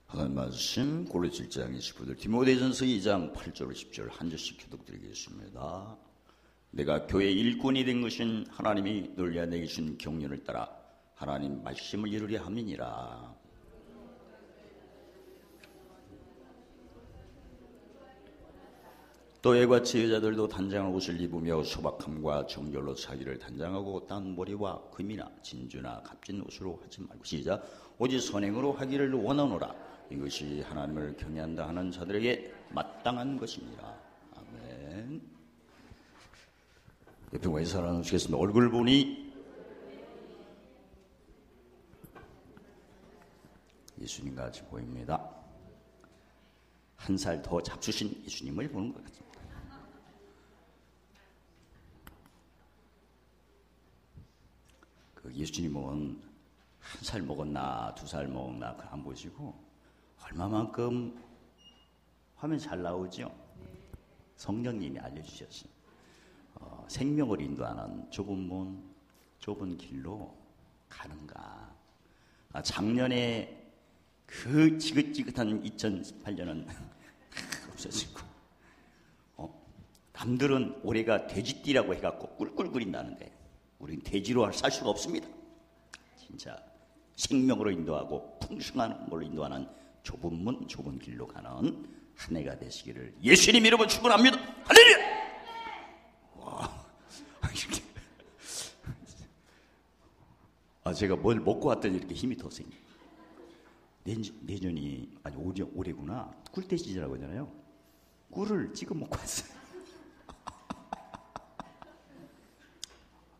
하나님 말씀 고린도 1장 29절 디모데전서 2장 8절 10절 한 절씩 교독드리겠습니다. 내가 교회 일꾼이 된 것은 하나님이 너희와 내게 주신 경륜을 따라 하나님 말씀을 이루려 함이니라. 또 이와 같이 여자들도 단장한 옷을 입으며 소박함과 정결로 자기를 단장하고 딴 머리와 금이나 진주나 값진 옷으로 하지 말고 시작 오직 선행으로 하기를 원하노라. 이것이 하나님을 경외한다 하는 자들에게 마땅한 것입니다. 아멘. 옆에 왼손 하나 놓으시겠습니다. 얼굴 보니 예수님 같이 보입니다. 한 살 더 잡수신 예수님을 보는 것 같습니다. 그 예수님은 한 살 먹었나 두 살 먹었나 그 안 보시고 얼마만큼 화면 잘 나오죠? 성령님이 알려주셨어요. 생명을 인도하는 좁은 문, 좁은 길로 가는가. 작년에 그 지긋지긋한 2018년은 없어지고 남들은 올해가 돼지띠라고 해갖고 꿀꿀거린다는데 우린 돼지로 살 수가 없습니다. 진짜 생명으로 인도하고 풍성한 걸로 인도하는 좁은 문, 좁은 길로 가는 한 해가 되시기를 예수님 이름으로 축원합니다. 할렐루야! 와, 제가 뭘 먹고 왔더니 이렇게 힘이 더 생겨. 내년이 아니 올해구나. 꿀돼지라고 하잖아요. 꿀을 찍어 먹고 왔어요.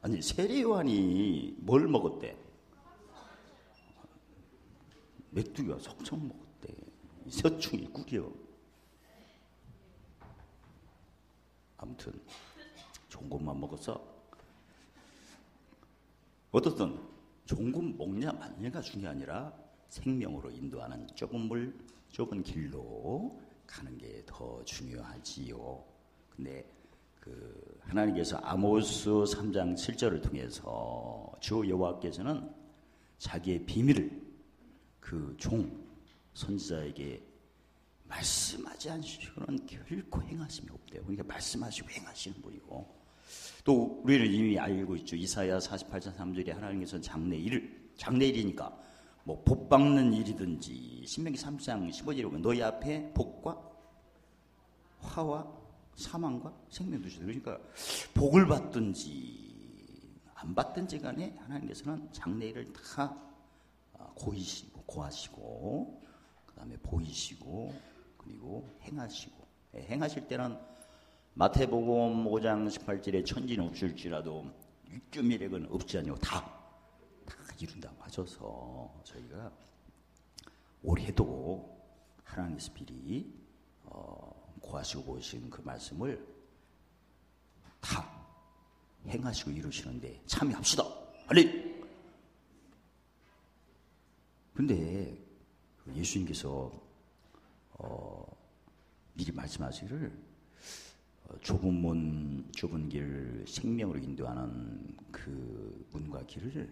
아니 세례요한이 뭘 먹었대? 메뚜기와 석청 먹었대. 서충이 꿀이요. 아무튼 좋은 것만 먹어서 어떻든 좋은 것 먹냐 마냐가 중요한 게 아니라 생명으로 인도하는 좁은 물, 좁은 길로 가는 게 더 중요하지요. 근데 하나님께서 아모스 3장 7절을 통해서 주 여호와께서는 자기의 비밀을 그 종 선지자에게 말씀하지 않으시고는 결코 행하심이 없대요. 그러니까 말씀하시고 행하시는 분이고, 또 우리는 이미 알고 있죠. 이사야 48장 3절에 하나님께서는 장래일이니까 뭐 복 받는 일이든지, 신명기 3장 15절에 보면 너희 앞에 복과 화와 사망과 생명 두시다. 그러니까 복을 받든지 안 받든지 간에 하나님께서는 장래일을 다 고하시고 그 다음에 보이시고 그리고 행하시고, 행하실 때는 마태복음 5장 18절에 천지는 없을지라도 육주미력은 없지 않냐고 다 이룬다고 하셔서 저희가 올해도 하나님께서 미리 고하시고 보신 그 말씀을 다 행하시고 이루시는데 참여합시다. 할렐루야. 근데 예수님께서 미리 말씀하시기를 좁은 문, 좁은 길, 생명으로 인도하는 그 문과 길을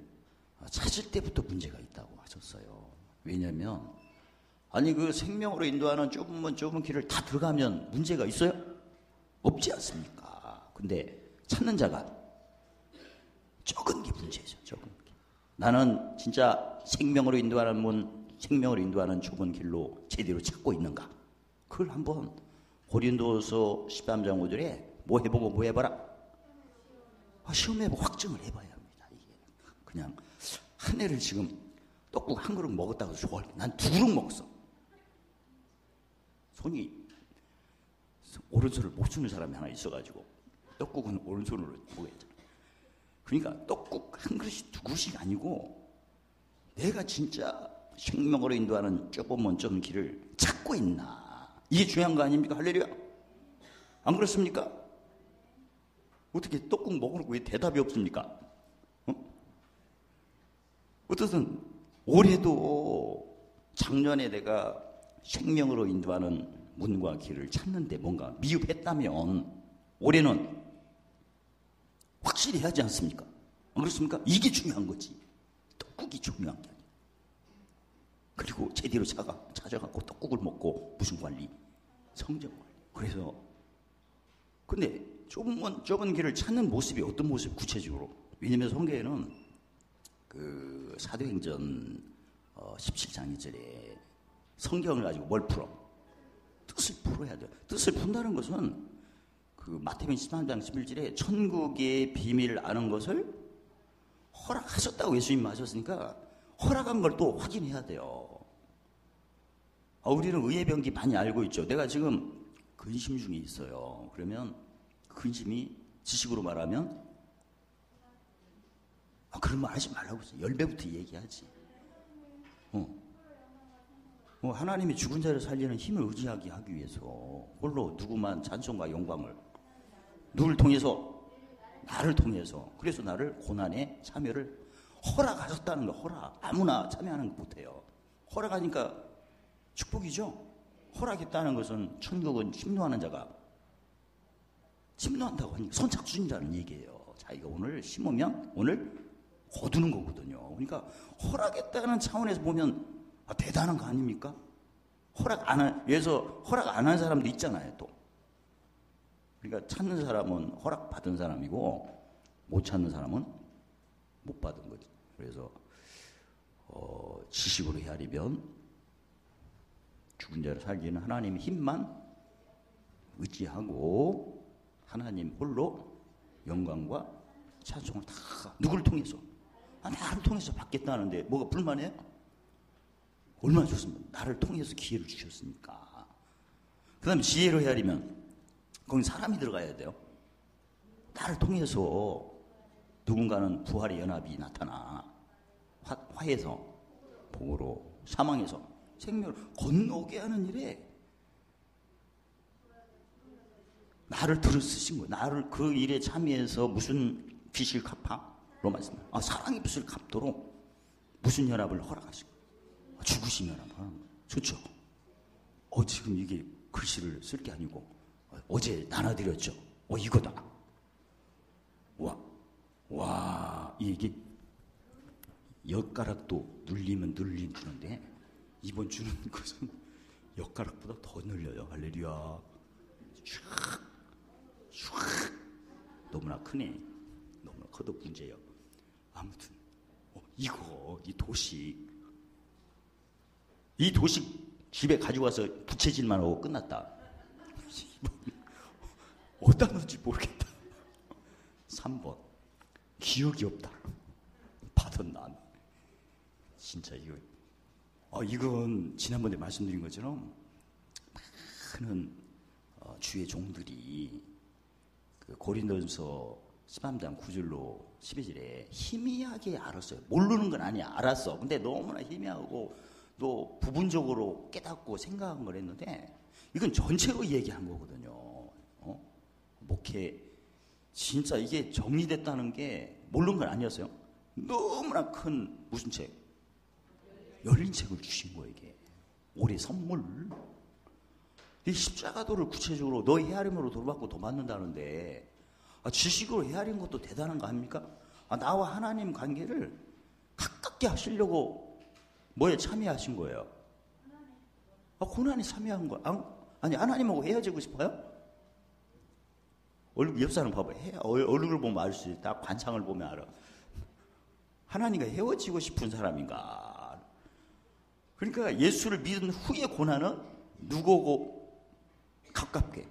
찾을 때부터 문제가 있다고 하셨어요. 왜냐하면 아니 그 생명으로 인도하는 좁은 문, 좁은 길을 다 들어가면 문제가 있어요? 없지 않습니까? 근데 찾는 자가 적은 게 문제죠. 적은 게. 나는 진짜 생명으로 인도하는 문, 생명으로 인도하는 좁은 길로 제대로 찾고 있는가? 그걸 한번 고린도서 13장 5절에 뭐 해보고 뭐 해봐라? 시험해보고 확증을 해봐야 합니다. 이게 그냥 한 해를 지금 떡국 한 그릇 먹었다고 좋아할 때 난 두 그릇 먹었어. 손이 오른손을 못 쓰는 사람이 하나 있어가지고 떡국은 오른손으로 먹어야죠. 그러니까 떡국 한 그릇이 두 그릇이 아니고 내가 진짜 생명으로 인도하는 좁은 문 좁은 길을 찾고 있나, 이게 중요한 거 아닙니까? 할렐루야. 안 그렇습니까? 어떻게 떡국 먹으라고 왜 대답이 없습니까? 어떻든 올해도 작년에 내가 생명으로 인도하는 문과 길을 찾는데 뭔가 미흡했다면 올해는 확실히 해야지 않습니까? 안 그렇습니까? 이게 중요한 거지. 떡국이 중요한 게 아니야. 그리고 제대로 찾아가고 떡국을 먹고 무슨 관리? 성전 관리. 그래서 근데 좁은 길을 찾는 모습이 어떤 모습 구체적으로? 왜냐면 성경에는 그 사도행전 17장 2절에 성경을 가지고 뭘 풀어? 뜻을 풀어야 돼요. 뜻을 푼다는 것은 그 마태복음 13장 11절에 천국의 비밀을 아는 것을 허락하셨다고 예수님 하셨으니까 허락한 걸 또 확인해야 돼요. 우리는 의의 병기 많이 알고 있죠. 내가 지금 근심 중에 있어요. 그러면 근심이 지식으로 말하면 그런 말 하지 말라고 했어. 10배부터 얘기하지. 하나님이 죽은 자를 살리는 힘을 의지하게 하기 위해서 홀로 누구만 찬송과 영광을 누굴 통해서? 나를 통해서. 그래서 나를 고난에 참여를 허락하셨다는 거. 허락. 아무나 참여하는 거 못해요. 허락하니까 축복이죠. 허락했다는 것은 천국은 침노하는 자가 침노한다고 하니까 선착순이라는 얘기예요. 자기가 오늘 심으면 오늘 거두는 거거든요. 그러니까 허락했다는 차원에서 보면 대단한 거 아닙니까? 허락 안 한 사람도 있잖아요, 또. 그러니까 찾는 사람은 허락 받은 사람이고 못 찾는 사람은 못 받은 거지. 그래서 지식으로 헤아리면 죽은 자를 살리는 하나님의 힘만 의지하고 하나님 홀로 영광과 찬송을 다 누구를 통해서? 나를 통해서 받겠다는데 뭐가 불만해? 얼마나 좋습니까? 나를 통해서 기회를 주셨으니까. 그 다음에 지혜로 헤아리면 거기 사람이 들어가야 돼요. 나를 통해서 누군가는 부활의 연합이 나타나 화에서 복으로 사망에서 생명을 건너게 하는 일에 나를 들어 쓰신 거예요. 나를 그 일에 참여해서 무슨 빚을 갚아? 로마서 사랑의 빚을 갚도록 무슨 연합을 허락하신 거예요. 죽으신 연합을 하는 거예요. 좋죠? 지금 이게 글씨를 쓸 게 아니고 어제 나눠드렸죠. 이거다. 와, 이게 엿가락도 눌리면 눌리는데 이번 주는 것은 엿가락보다 더 늘려요. 할렐루야. 슉. 너무나 크네. 너무나 커도 문제예요. 아무튼 이 도식 집에 가지고 와서 부채질만 하고 끝났다. 어디다 넣을지 모르겠다. 3번 기억이 없다. 받은 난 진짜 이건 지난번에 말씀드린 것처럼 많은 주의 종들이 그 고린도전서 13장 9절로 12절에 희미하게 알았어요. 모르는 건 아니야. 알았어. 근데 너무나 희미하고 또 부분적으로 깨닫고 생각한 걸 했는데 이건 전체로 얘기한 거거든요. 목회 진짜 이게 정리됐다는 게 모르는 건 아니었어요. 너무나 큰 무슨 책? 열린 책을 주신 거예요. 이게 올해 선물. 이 십자가도를 구체적으로 너 헤아림으로 돌받고 도받는다는데 지식으로 헤아린 것도 대단한 거 아닙니까? 나와 하나님 관계를 가깝게 하시려고 뭐에 참여하신 거예요? 고난에 참여한 거야. 아니 하나님하고 헤어지고 싶어요? 옆 사람 봐봐요. 얼굴을 보면 알 수 있다. 관상을 보면 알아. 하나님과 헤어지고 싶은 사람인가? 그러니까 예수를 믿은 후의 고난은 누구하고 가깝게?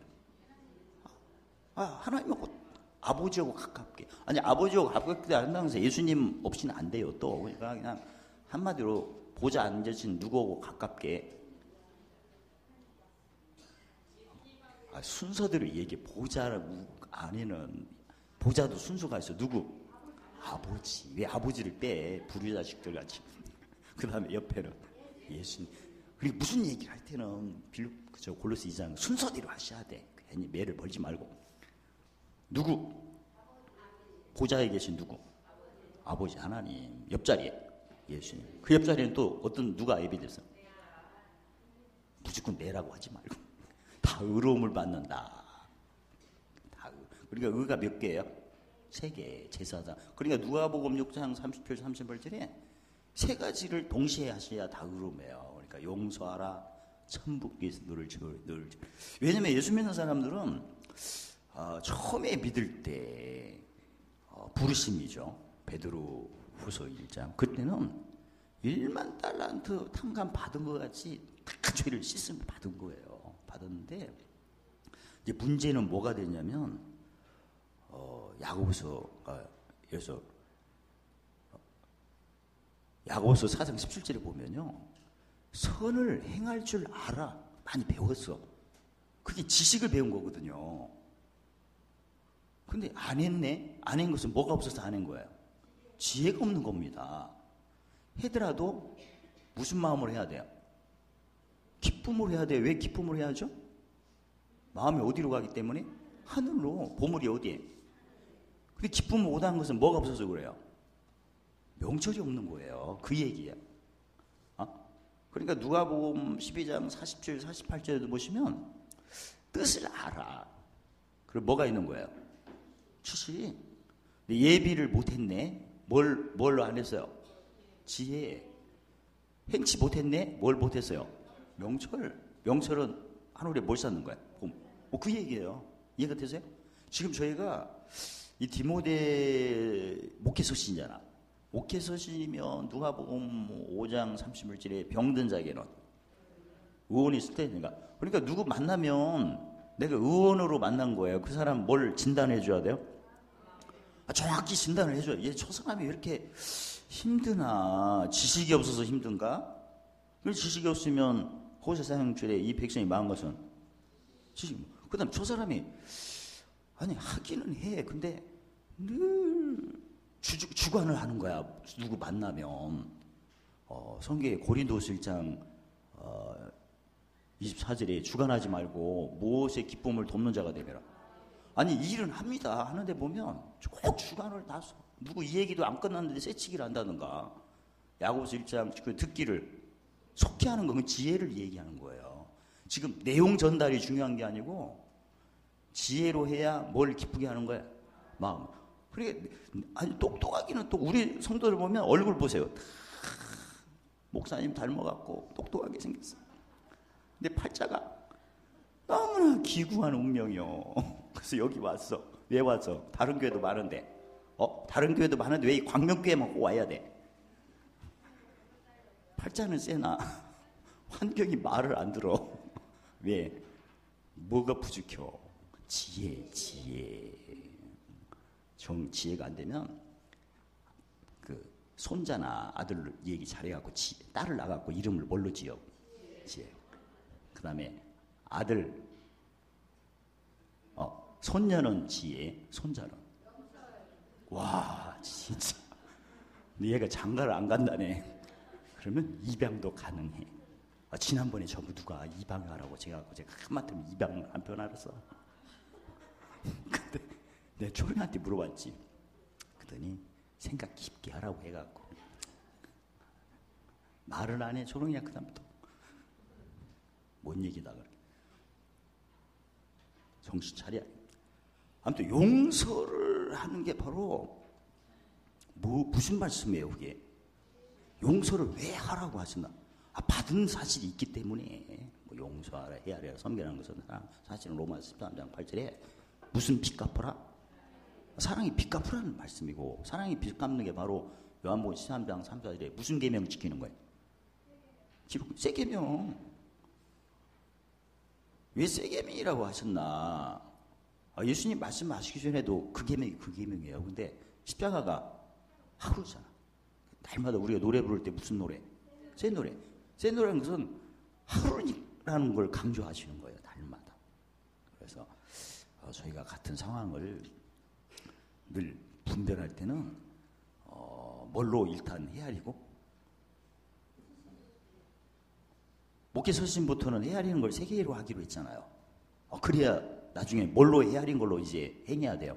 하나님하고 아버지하고 가깝게. 아니 아버지하고 가깝게 한다고 해서 예수님 없이는 안 돼요. 또 그러니까 그냥 한마디로 보좌 앉으신 누구하고 가깝게. 순서대로 얘기해. 보좌 안에는 보좌도 순서가 있어. 누구? 아버지. 왜 아버지를 빼? 불효자식들 같이. 그 다음에 옆에는 예수님. 그리고 무슨 얘기를 할 때는 골로새 2장 순서대로 하셔야 돼. 괜히 매를 벌지 말고. 누구? 보좌에 계신 누구? 아버지 하나님. 옆자리에 예수님. 그 옆자리에는 또 누가 예비됐어? 무조건 내라고 하지 말고. 다 의로움을 받는다. 그러니까 의가 몇 개예요? 3개. 제사장. 그러니까 누가복음 6장 37, 38절에 세 가지를 동시에 하셔야 다 의로매요. 그러니까 용서하라, 천국에서 너를 늘. 왜냐면 예수 믿는 사람들은 처음에 믿을 때 부르심이죠. 베드로 후서 1장. 그때는 1만 달란트 탕감 받은 것 같이 다 죄를 씻음 받은 거예요. 받았는데 이제 문제는 뭐가 되냐면 야고보서에서 야고보서 4장 17절에 보면요, 선을 행할 줄 알아. 많이 배웠어. 그게 지식을 배운 거거든요. 근데 안 했네? 안 한 것은 뭐가 없어서 안 한 거예요? 지혜가 없는 겁니다. 해더라도 무슨 마음으로 해야 돼요? 기쁨으로 해야 돼요. 왜 기쁨으로 해야죠? 마음이 어디로 가기 때문에? 하늘로. 보물이 어디에? 근데 기쁨을 못하는 것은 뭐가 없어서 그래요? 명철이 없는 거예요. 그 얘기예요. 그러니까 누가복음 12장 40절 48절에도 보시면 뜻을 알아. 그리고 뭐가 있는 거예요? 추시. 예비를 못했네. 뭘로 안 했어요? 지혜. 행치 못했네. 뭘 못했어요? 명철. 명철은 하늘에 뭘 쌓는 거야? 그 얘기예요. 이해가 되세요? 지금 저희가 이 디모데 목회서신이잖아. 목회서신이면 누가복음 5장 31절에 병든 자에게는 의원이 있을 테니까. 그러니까 누구 만나면 내가 의원으로 만난 거예요. 그 사람 뭘 진단해 줘야 돼요? 정확히 진단을 해줘요. 저 사람이 왜 이렇게 힘드나? 지식이 없어서 힘든가? 지식이 없으면 호세상줄에 이 백성이 망한 것은 지식. 그 다음 저 사람이 아니 하기는 해. 근데 늘 주관을 하는 거야. 누구 만나면. 성경에 고린도서 1장 24절에 주관하지 말고 무엇의 기쁨을 돕는 자가 되면. 아니 일은 합니다. 하는데 보면 꼭 주관을 다 누구 이 얘기도 안 끝났는데 새치기를 한다든가. 야고보서 1장 그 듣기를 속히 하는 건 지혜를 얘기하는 거예요. 지금 내용 전달이 중요한 게 아니고 지혜로 해야 뭘 기쁘게 하는 거야? 마음. 그러니까 아니 똑똑하기는 또 우리 성도들 보면 얼굴 보세요. 목사님 닮아갖고 똑똑하게 생겼어. 근데 팔자가 너무나 기구한 운명이요. 그래서 여기 왔어. 왜 왔어? 다른 교회도 많은데. 다른 교회도 많은데 왜 이 광명교회만 꼭 와야 돼? 팔자는 세나 환경이 말을 안 들어. 왜? 뭐가 부족해? 지혜. 지혜가 안 되면 그 손자나 아들 얘기 잘해갖고 딸을 낳아갖고 이름을 뭘로 지어? 지혜. 그 다음에 아들, 손녀는 지혜, 손자는. 와, 진짜. 얘가 장가를 안 간다네. 그러면 입양도 가능해. 지난번에 전부 누가 입양하라고 제가 한마디면 입양 안 편하랬어. 근데 내가 초롱한테 물어봤지. 그랬더니 생각 깊게 하라고 해갖고 말을 안 해. 초롱이야 그 다음부터 뭔 얘기다 그래. 정신 차려. 아무튼 용서를 하는 게 바로 무슨 말씀이에요 그게? 용서를 왜 하라고 하시나? 받은 사실이 있기 때문에 용서하라, 헤아려라, 섬기라는 것은 사실은 로마서 13장 8절에 무슨 빚 갚아라? 사랑이 빚 갚으라는 말씀이고, 사랑이 빚 갚는 게 바로 요한복음 13장 3, 4절에 무슨 계명 지키는 거예요? 새 계명. 왜 새 계명이라고 하셨나? 예수님 말씀하시기 전에도 그 계명이에요. 근데 십자가가 하루잖아. 날마다 우리가 노래 부를 때 무슨 노래? 새 노래. 새 노래라는 것은 하루라는 걸 강조하시는 거예요. 날마다. 그래서 저희가 같은 상황을 늘 분별할 때는 뭘로 일단 헤아리고, 목회서신부터는 헤아리는 걸 세 개로 하기로 했잖아요. 그래야 나중에 뭘로 헤아린 걸로 이제 행해야 돼요?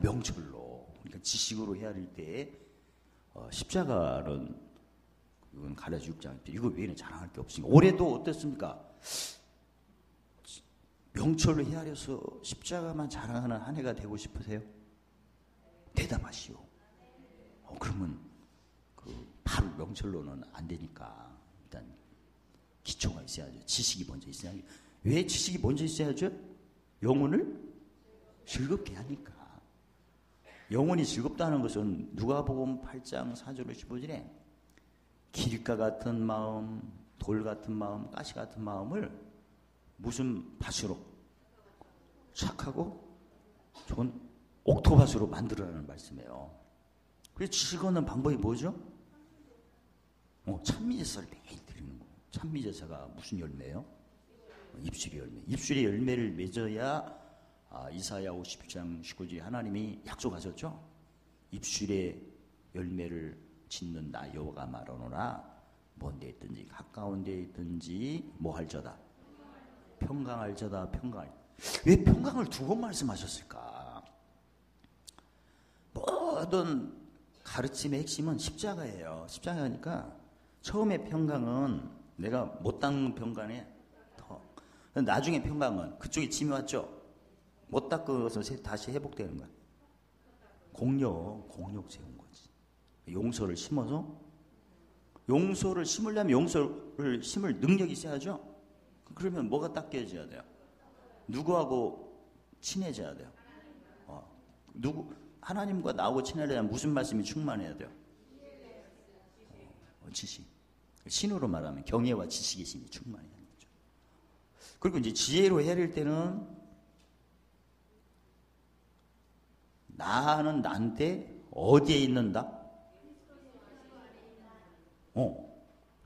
명철로. 그러니까 지식으로 헤아릴 때 십자가는 이건 가라지 6장 이거 외에는 자랑할 게 없으니까. 올해도 어땠습니까? 명철로 헤아려서 십자가만 자랑하는 한 해가 되고 싶으세요? 대답하시오. 그러면 바로 명철로는 안 되니까 일단 기초가 있어야죠. 지식이 먼저 있어야죠. 왜 지식이 먼저 있어야죠? 영혼을 즐겁게 하니까. 영혼이 즐겁다는 것은 누가복음 8장 4절로 15절에 길가 같은 마음, 돌 같은 마음, 가시 같은 마음을 무슨 밭으로? 착하고 좋은 옥토밭으로 만들어라는 말씀이에요. 그래서 지식 얻는 방법이 뭐죠? 찬미제사를 매일 드리는 거예요. 찬미제사가 무슨 열매예요? 입술의 열매. 입술의 열매를 맺어야 이사야 57장 19절에 하나님이 약속하셨죠. 입술의 열매를 짓는 나 여호와가 말하노라. 먼 데 있든지 가까운 데 있든지 뭐 할저다? 평강할저다. 평강할. 왜 평강을 두 번 말씀하셨을까? 모든 가르침의 핵심은 십자가예요. 십자가니까 처음에 평강은 내가 못 닦는 평강에 더, 나중에 평강은 그쪽에 짐이 왔죠. 못 닦아서 다시 회복되는 거야. 공력 세운 거지. 용서를 심어서 용서를 심으려면 용서를 심을 능력이 있어야죠. 그러면 뭐가 닦여져야 돼요? 누구하고 친해져야 돼요? 하나님과 나하고 친해져야 무슨 말씀이 충만해야 돼요? 지식. 신으로 말하면 경외와 지식의 힘이 충만해야 하는 거죠. 그리고 이제 지혜로 헤아릴 때는 나는 난데 어디에 있는다?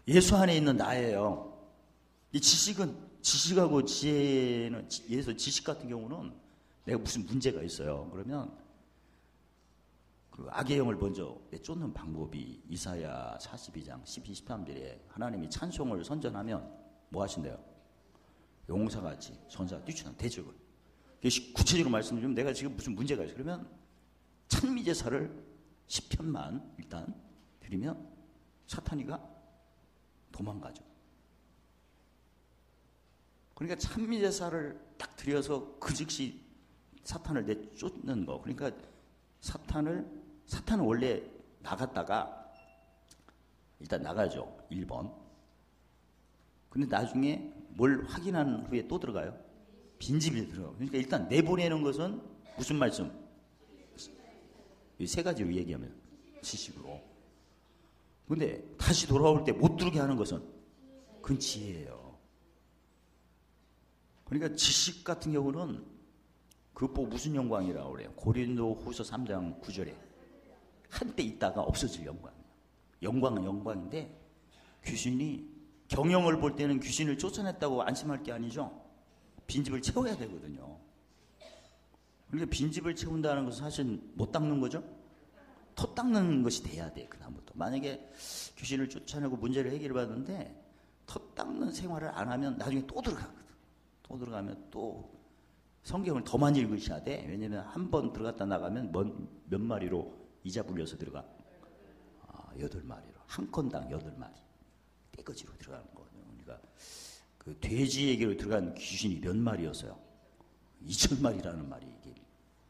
예수 안에 있는 나예요. 이 지식하고 지혜는, 예수 지식 같은 경우는 내가 무슨 문제가 있어요. 그러면 그 악의 영을 먼저 쫓는 방법이 이사야 42장 12, 13절에 하나님이 찬송을 선전하면 뭐 하신대요? 용사같이 전사 뛰쳐난 대적을. 구체적으로 말씀드리면 내가 지금 무슨 문제가 있어요. 그러면 찬미제사를 10편만 일단 드리면 사탄이가 도망가죠. 그러니까 찬미제사를 딱 드려서 그 즉시 사탄을 내쫓는 거. 그러니까 사탄은 원래 나갔다가 일단 나가죠. 1번. 근데 나중에 뭘 확인한 후에 또 들어가요? 빈집에 들어가요. 그러니까 일단 내보내는 것은 무슨 말씀? 이 세 가지로 얘기하면 지식으로. 근데 다시 돌아올 때 못 들게 하는 것은 그건 지혜예요. 그러니까 지식 같은 경우는 그거 무슨 영광이라고 그래요? 고린도후서 3장 9절에 한때 있다가 없어질 영광이에요. 영광은 영광인데 귀신이 경영을 볼 때는 귀신을 쫓아냈다고 안심할 게 아니죠. 빈집을 채워야 되거든요. 그러니까 빈집을 채운다는 것은 사실 못 닦는 거죠. 터 닦는 것이 돼야 돼. 그다음부터 만약에 귀신을 쫓아내고 문제를 해결받는데 터 닦는 생활을 안 하면 나중에 또 들어가거든. 또 들어가면 또 성경을 더 많이 읽으셔야 돼. 왜냐면 한 번 들어갔다 나가면 몇 마리로 이자 불려서 들어가? 8마리로. 한 건당 8마리. 떼거지로 들어가는 거거든요. 그러니까 그 돼지에게로 들어간 귀신이 몇 마리였어요? 2,000마리라는 말이 이게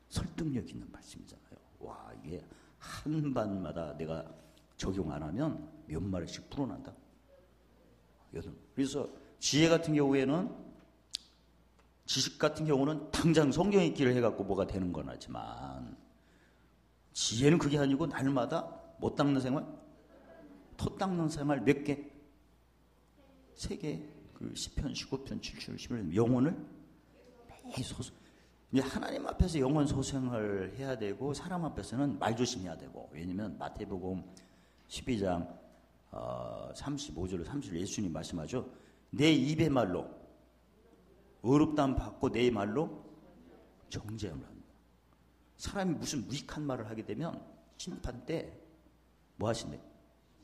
설득력 있는 말씀이잖아요. 와, 이게 한 반마다 내가 적용 안 하면 몇 마리씩 불어난다. 그래서 지혜 같은 경우에는 지식 같은 경우는 당장 성경 읽기를 해갖고 뭐가 되는 건 하지만 지혜는 그게 아니고 날마다 못 닦는 생활? 터 닦는 생활 몇 개? 3개. 그 10편, 19편, 7편, 11편 영혼을 매일 이제 하나님 앞에서 영혼 소생을 해야 되고 사람 앞에서는 말 조심해야 되고. 왜냐면 마태복음 12장 35절로 30절 예수님 말씀하죠. 내 입의 말로 의롭다함 받고 내 말로 정죄함을 합니다. 사람이 무슨 무익한 말을 하게 되면 심판 때 뭐 하신대?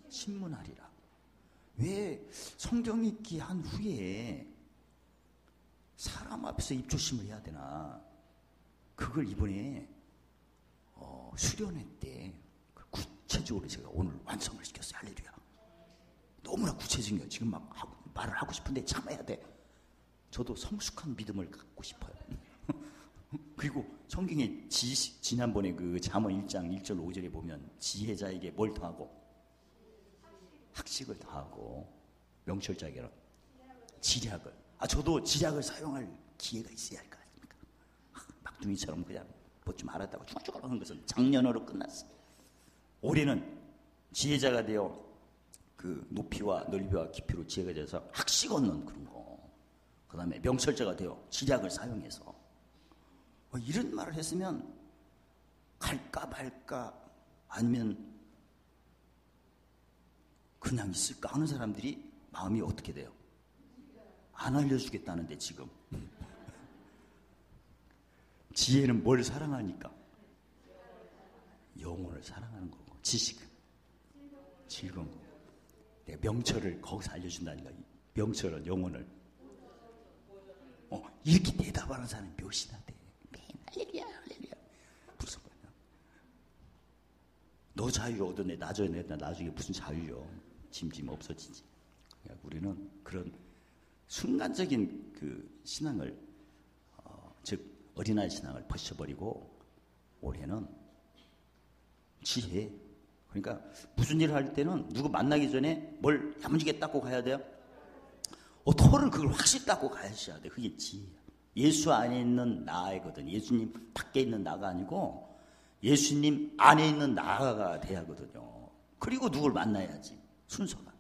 신문하리라. 왜 성경 읽기 한 후에 사람 앞에서 입조심을 해야 되나? 그걸 이번에 수련회 때 구체적으로 제가 오늘 완성을 시켰어요. 할렐루야. 너무나 구체적인 거예요. 지금 막 말을 하고 싶은데 참아야 돼. 저도 성숙한 믿음을 갖고 싶어요. 그리고 성경에 지난번에 그 잠언 1장 1절 5절에 보면 지혜자에게 뭘 더하고? 학식을 다 하고 명철자에게는 지략을. 저도 지략을 사용할 기회가 있어야 할 거 아닙니까? 막둥이처럼 그냥 뭐 좀 알았다고 쭉쭉 하는 것은 작년으로 끝났어. 올해는 지혜자가 되어 그 높이와 넓이와 깊이로 지혜가 돼서 학식 얻는 그런 거. 그 다음에 명철자가 되어 지략을 사용해서 이런 말을 했으면 갈까 말까 아니면 그냥 있을까 하는 사람들이 마음이 어떻게 돼요? 안 알려주겠다는데 지금 지혜는 뭘 사랑하니까? 영혼을 사랑하는 거고, 지식은 즐거운 거고. 내가 명철을 거기서 알려준다니까. 명철은 영혼을. 이렇게 대답하는 사람이 몇이나 돼. 할렐루야 할렐루야. 무슨 거냐? 너 자유 얻었네, 나중에 무슨 자유요? 짐 없어지지. 그러니까 우리는 그런 순간적인 그 신앙을 즉 어린아이 신앙을 벗어버리고 올해는 지혜. 그러니까 무슨 일을 할 때는 누구 만나기 전에 뭘 야무지게 닦고 가야 돼요? 토를 그걸 확실히 닦고 가셔야 돼. 그게 지혜야. 예수 안에 있는 나이거든. 예수님 밖에 있는 나가 아니고 예수님 안에 있는 나가 돼야 하거든요. 그리고 누굴 만나야지. 순서가.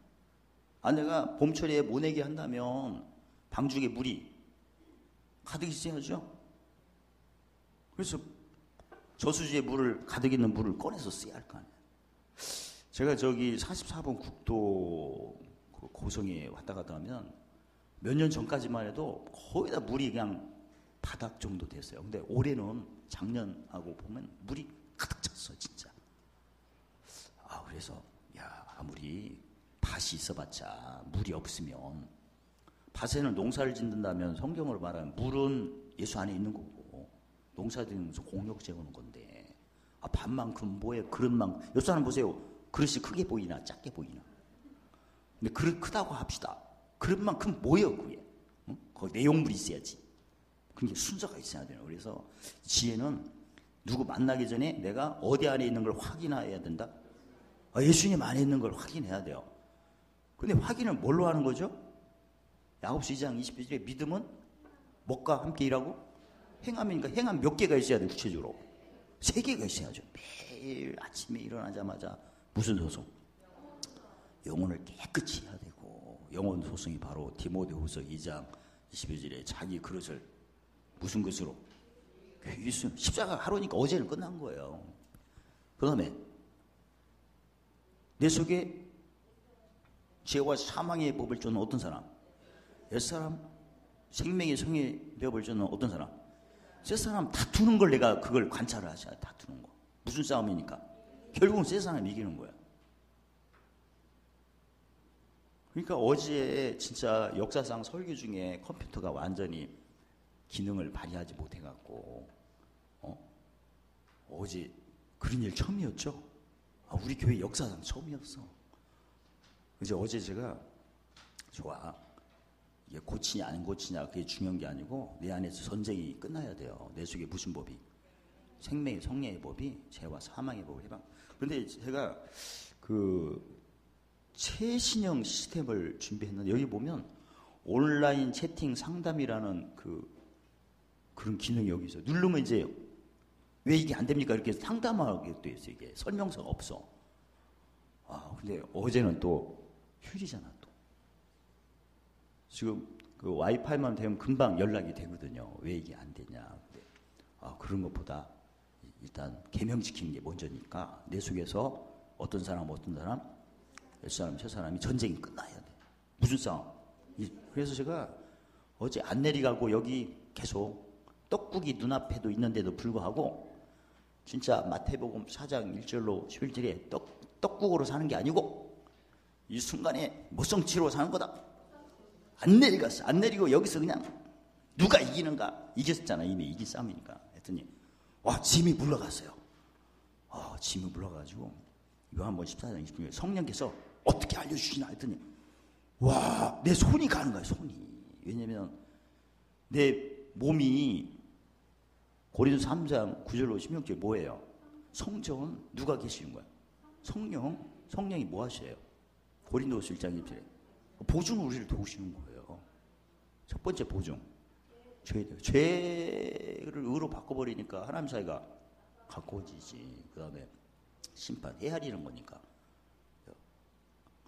내가 봄철에 모내기 한다면 방죽에 물이 가득 있어야죠. 그래서 저수지에 가득 있는 물을 꺼내서 써야 할 거 아니에요. 제가 저기 44번 국도 고성에 왔다 갔다 하면 몇 년 전까지만 해도 거의 다 물이 그냥 바닥 정도 됐어요. 근데 올해는 작년하고 보면 물이 가득 찼어, 진짜. 그래서 아무리 밭이 있어봤자 물이 없으면, 밭에는 농사를 짓는다면 성경으로 말하면 물은 예수 안에 있는 거고, 농사 짓면서 공력 세우는 건데, 밭만큼 뭐예요? 그릇만큼. 옆 사람 보세요. 그릇이 크게 보이나 작게 보이나. 근데 그릇 크다고 합시다. 그릇만큼 뭐예요, 그게? 거기 내용물이 있어야지. 그게 순서가 있어야 돼요. 그래서 지혜는 누구 만나기 전에 내가 어디 안에 있는 걸 확인해야 된다. 예수님 안에 있는 걸 확인해야 돼요. 근데 확인을 뭘로 하는 거죠? 야고보서 2장 20절에 믿음은 뭐가 함께 일하고 행함이니까 행함 몇 개가 있어야 돼, 구체적으로. 3개가 있어야죠. 매일 아침에 일어나자마자 무슨 소송? 영혼을 깨끗이 해야 되고, 영혼 소송이 바로 디모데후서 2장 21절에 자기 그릇을 무슨 것으로? 십자가 하루니까 어제는 끝난 거예요. 그 다음에 내 속에 죄와 사망의 법을 쫓는 어떤 사람? 옛사람? 생명의 성의 법을 쫓는 어떤 사람? 셋사람 다투는 걸 내가 그걸 관찰을 하셔야 돼. 다투는 거. 무슨 싸움이니까? 결국은 셋사람이 이기는 거야. 그러니까 어제 진짜 역사상 설교 중에 컴퓨터가 완전히 기능을 발휘하지 못해갖고 어제 그런 일 처음이었죠. 우리 교회 역사상 처음이었어. 그래서 어제 제가 이게 고치냐 안 고치냐 그게 중요한 게 아니고 내 안에서 전쟁이 끝나야 돼요. 내 속에 무슨 법이? 생명의 성령의 법이 죄와 사망의 법을 해방. 그런데 제가 최신형 시스템을 준비했는데 여기 보면 온라인 채팅 상담이라는 그런 기능이 여기 있어요. 누르면 이제 왜 이게 안 됩니까? 이렇게 상담하게 돼 있어요. 이게 설명서가 없어. 근데 어제는 또 휴일이잖아 또. 지금 그 와이파이만 되면 금방 연락이 되거든요. 왜 이게 안 되냐. 근데 그런 것보다 일단 계명 지키는 게 먼저니까 내 속에서 어떤 사람 옛사람 새사람이 전쟁이 끝나야 돼. 무슨 싸움? 그래서 제가 어제 안 내려가고 여기 계속 떡국이 눈앞에도 있는데도 불구하고 진짜 마태복음 4장 1절로 11절에 떡국으로 사는 게 아니고 이 순간에 모성치로 사는 거다. 안 내려갔어. 안 내리고 여기서 그냥 누가 이기는가? 이겼잖아. 이미 이긴 싸움이니까. 했더니 짐이 물러갔어요. 짐이 물러가지고 요한복음 14장 20절에 성령께서 어떻게 알려주시나 했더니 내 손이 가는 거야. 손이. 왜냐면 내 몸이 고린도서 3장 9절로 16절 뭐예요? 성전은 누가 계시는 거야? 성령이 뭐 하셔요? 고린도후서 1장 1절에 보증은 우리를 도우시는 거예요. 첫 번째 보증. 죄를 의로 바꿔버리니까 하나님 사이가 가까워지지. 그 다음에 심판, 헤아리는 거니까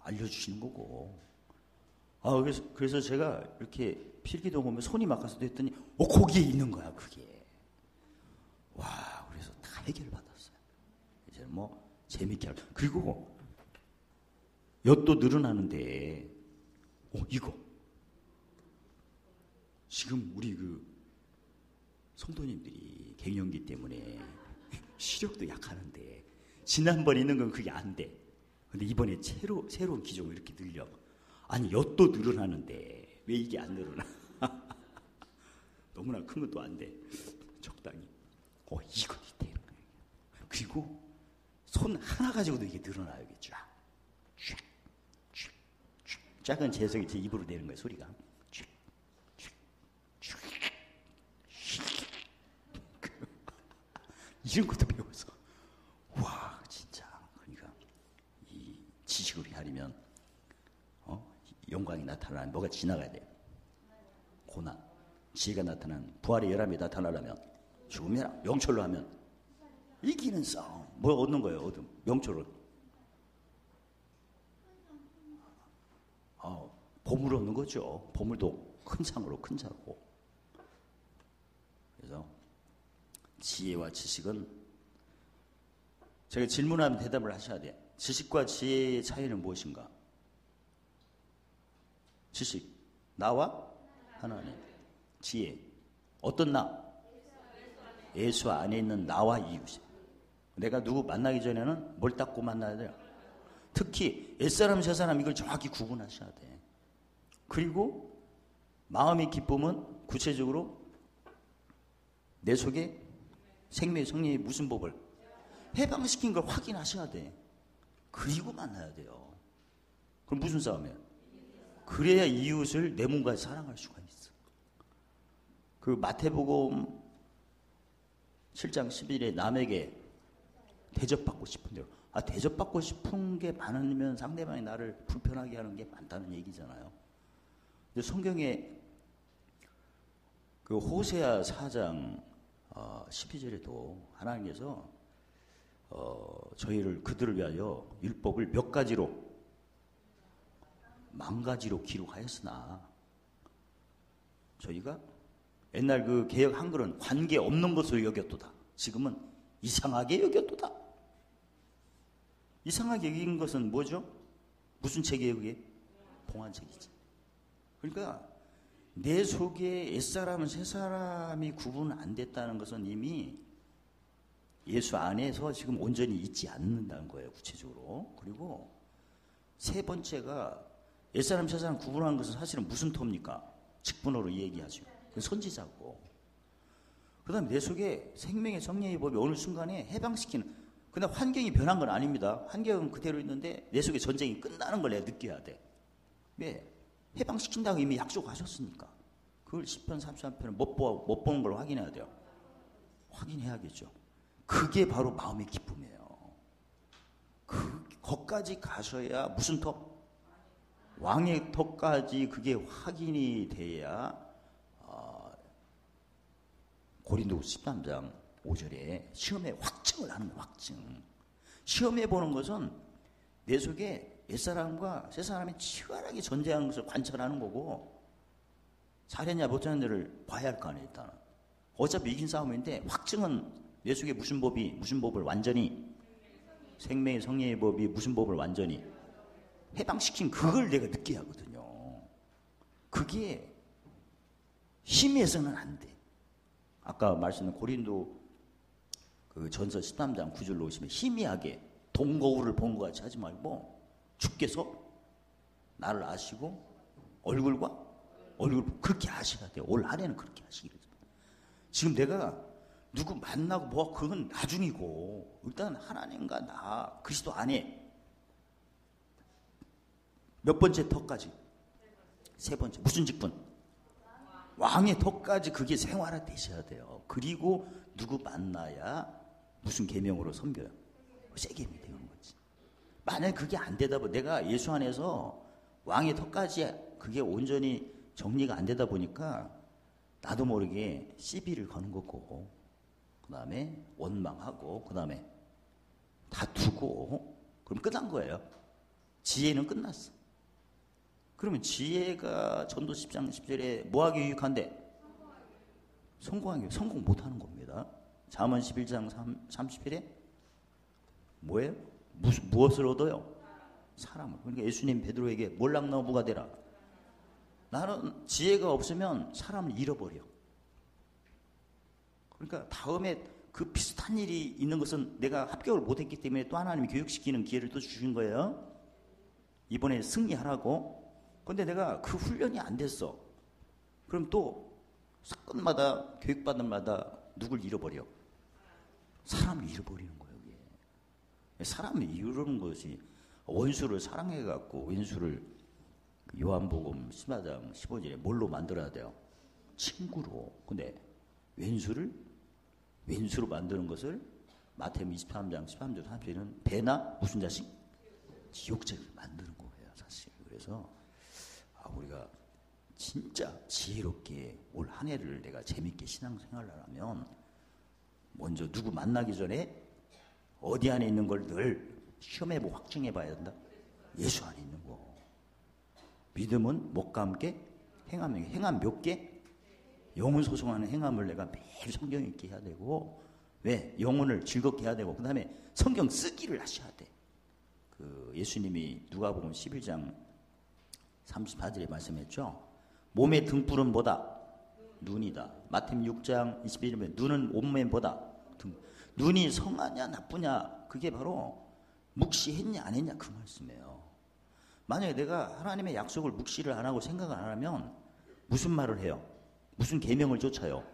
알려주시는 거고. 그래서 제가 이렇게 필기도 보면 손이 막아서도 했더니 거기에 있는 거야 그게. 와, 그래서 다 해결받았어요. 이제 뭐 재밌게 하고. 그리고 엿도 늘어나는데 이거 지금 우리 그 성도님들이 갱년기 때문에 시력도 약하는데 지난번에 있는 건 그게 안 돼. 근데 이번에 새로운 기종을 이렇게 늘려. 아니 엿도 늘어나는데 왜 이게 안 늘어나? 너무나 큰 것도 안 돼. 적당히. 이거 되는 거예요. 그리고 손 하나 가지고도 이게 늘어나요. 이게 쫙. 작은 재석이 제 입으로 내는 거예요. 소리가. 이런 것도 배워서. 와, 진짜. 그러니까 이 지식을 헤아리면 영광이 나타나는 뭐가 지나가야 돼요. 고난, 지혜가 나타나는 부활의 열함이 나타나려면 죽으면 명철로 하면 이기는 싸움. 뭐 얻는 거예요? 명철을. 보물 얻는 거죠. 보물도 큰 상으로 큰 자고. 그래서 지혜와 지식은 제가 질문하면 대답을 하셔야 돼요. 지식과 지혜의 차이는 무엇인가? 지식, 나와 하나님. 지혜, 어떤 나? 예수 안에 있는 나와 이웃. 내가 누구 만나기 전에는 뭘 닦고 만나야 돼요? 특히 옛사람 새사람 이걸 정확히 구분하셔야 돼. 그리고 마음의 기쁨은 구체적으로 내 속에 생명의 성령이 무슨 법을 해방시킨 걸 확인하셔야 돼. 그리고 만나야 돼요. 그럼 무슨 싸움이에요? 그래야 이웃을 내 몸과 사랑할 수가 있어. 그 마태복음 7장 11에 남에게 대접받고 싶은 대로. 대접받고 싶은 게 많으면 상대방이 나를 불편하게 하는 게 많다는 얘기잖아요. 근데 성경에 그 호세아 4장 12절에도 하나님께서 저희를 그들을 위하여 율법을 몇 가지로 만 가지로 기록하였으나 저희가 옛날 그 개역 한글은 관계 없는 것으로 여겼도다. 지금은 이상하게 여겼도다. 이상하게 여긴 것은 뭐죠? 무슨 책이에요 그게? 봉안책이지. 그러니까 내 속에 옛사람은 새사람이 구분 안 됐다는 것은 이미 예수 안에서 지금 온전히 있지 않는다는 거예요. 구체적으로. 그리고 세 번째가 옛사람 새사람 구분하는 것은 사실은 무슨 터입니까? 직분어로 얘기하죠. 그건 선지자고. 그 다음에 내 속에 생명의 성령의 법이 어느 순간에 해방시키는. 근데 환경이 변한 건 아닙니다. 환경은 그대로 있는데 내 속에 전쟁이 끝나는 걸 내가 느껴야 돼. 왜? 해방시킨다고 이미 약속하셨으니까. 그걸 10편 33편을 못 보는 걸 확인해야 돼요. 확인해야겠죠. 그게 바로 마음의 기쁨이에요. 거기까지 가셔야 무슨 터? 왕의 터까지 그게 확인이 돼야 고린도후서 13장 5절에 시험에 확증을 하는 거예요. 확증. 시험해 보는 것은 내 속에 옛사람과 새사람이 치열하게 전쟁하는 것을 관찰하는 거고 잘했냐 못했냐를 봐야 할 거 아니에요. 일단은. 어차피 이긴 싸움인데 확증은 내 속에 무슨 법을 완전히 생명의 성령의 법이 무슨 법을 완전히 해방시킨 그걸 내가 느껴야 하거든요. 그게 힘에서는 안 돼. 아까 말씀드린 고린도 그 전서 13장 9절로 오시면 희미하게 동거울을 본 것 같이 하지 말고 주께서 나를 아시고 얼굴 그렇게 아셔야 돼요. 올 한해는 그렇게 하시기를. 지금 내가 누구 만나고 뭐 그건 나중이고 일단 하나님과 나 그리스도 안에 몇 번째 턱까지? 세 번째. 무슨 직분? 왕의 턱까지 그게 생활화 되셔야 돼요. 그리고 누구 만나야 무슨 계명으로 섬겨요? 세겜이 되는 거지. 만약에 그게 안 되다 보면 내가 예수 안에서 왕의 턱까지 그게 온전히 정리가 안 되다 보니까 나도 모르게 시비를 거는 거고, 그 다음에 원망하고, 그 다음에 다투고, 그럼 끝난 거예요. 지혜는 끝났어. 그러면 지혜가 전도 10장 10절에 뭐하기 유익한데? 성공 못하는 겁니다. 잠언 11장 30절에 뭐예요? 무엇을 얻어요? 사람을. 그러니까 예수님 베드로에게 몰락나무가 되라. 나는 지혜가 없으면 사람을 잃어버려. 그러니까 다음에 그 비슷한 일이 있는 것은 내가 합격을 못했기 때문에 또 하나님이 교육시키는 기회를 또 주신 거예요. 이번에 승리하라고. 근데 내가 그 훈련이 안 됐어. 그럼 또 사건마다 교육받는 마다 누굴 잃어버려? 사람을 잃어버리는 거예요. 이게. 사람을 잃어버리는 것이 원수를 사랑해갖고 원수를 요한복음 14장 15절에 뭘로 만들어야 돼요? 친구로. 근데 왼수로 만드는 것을 마태복음 23장 13절 30절에는 배나 무슨 자식? 지옥자를 만드는 거예요, 사실. 그래서 우리가 진짜 지혜롭게 올 한 해를 내가 재밌게 신앙생활을 하면 먼저 누구 만나기 전에 어디 안에 있는 걸 늘 시험해보고 확증해봐야 된다. 예수 안에 있는 거. 믿음은 목과 함께 행함 몇 개? 영혼 소송하는 행함을 내가 매일 성경 읽게 해야 되고, 왜? 영혼을 즐겁게 해야 되고, 그 다음에 성경 쓰기를 하셔야 돼. 그 예수님이 누가복음 11장 34절에 말씀했죠. 몸의 등불은 뭐다? 눈이다. 마태복음 6장 21절에 눈은 몸에 뭐다? 눈이 성하냐 나쁘냐, 그게 바로 묵시했냐 안 했냐 그 말씀이에요. 만약에 내가 하나님의 약속을 묵시를 안 하고 생각을 안 하면 무슨 말을 해요? 무슨 계명을 쫓아요?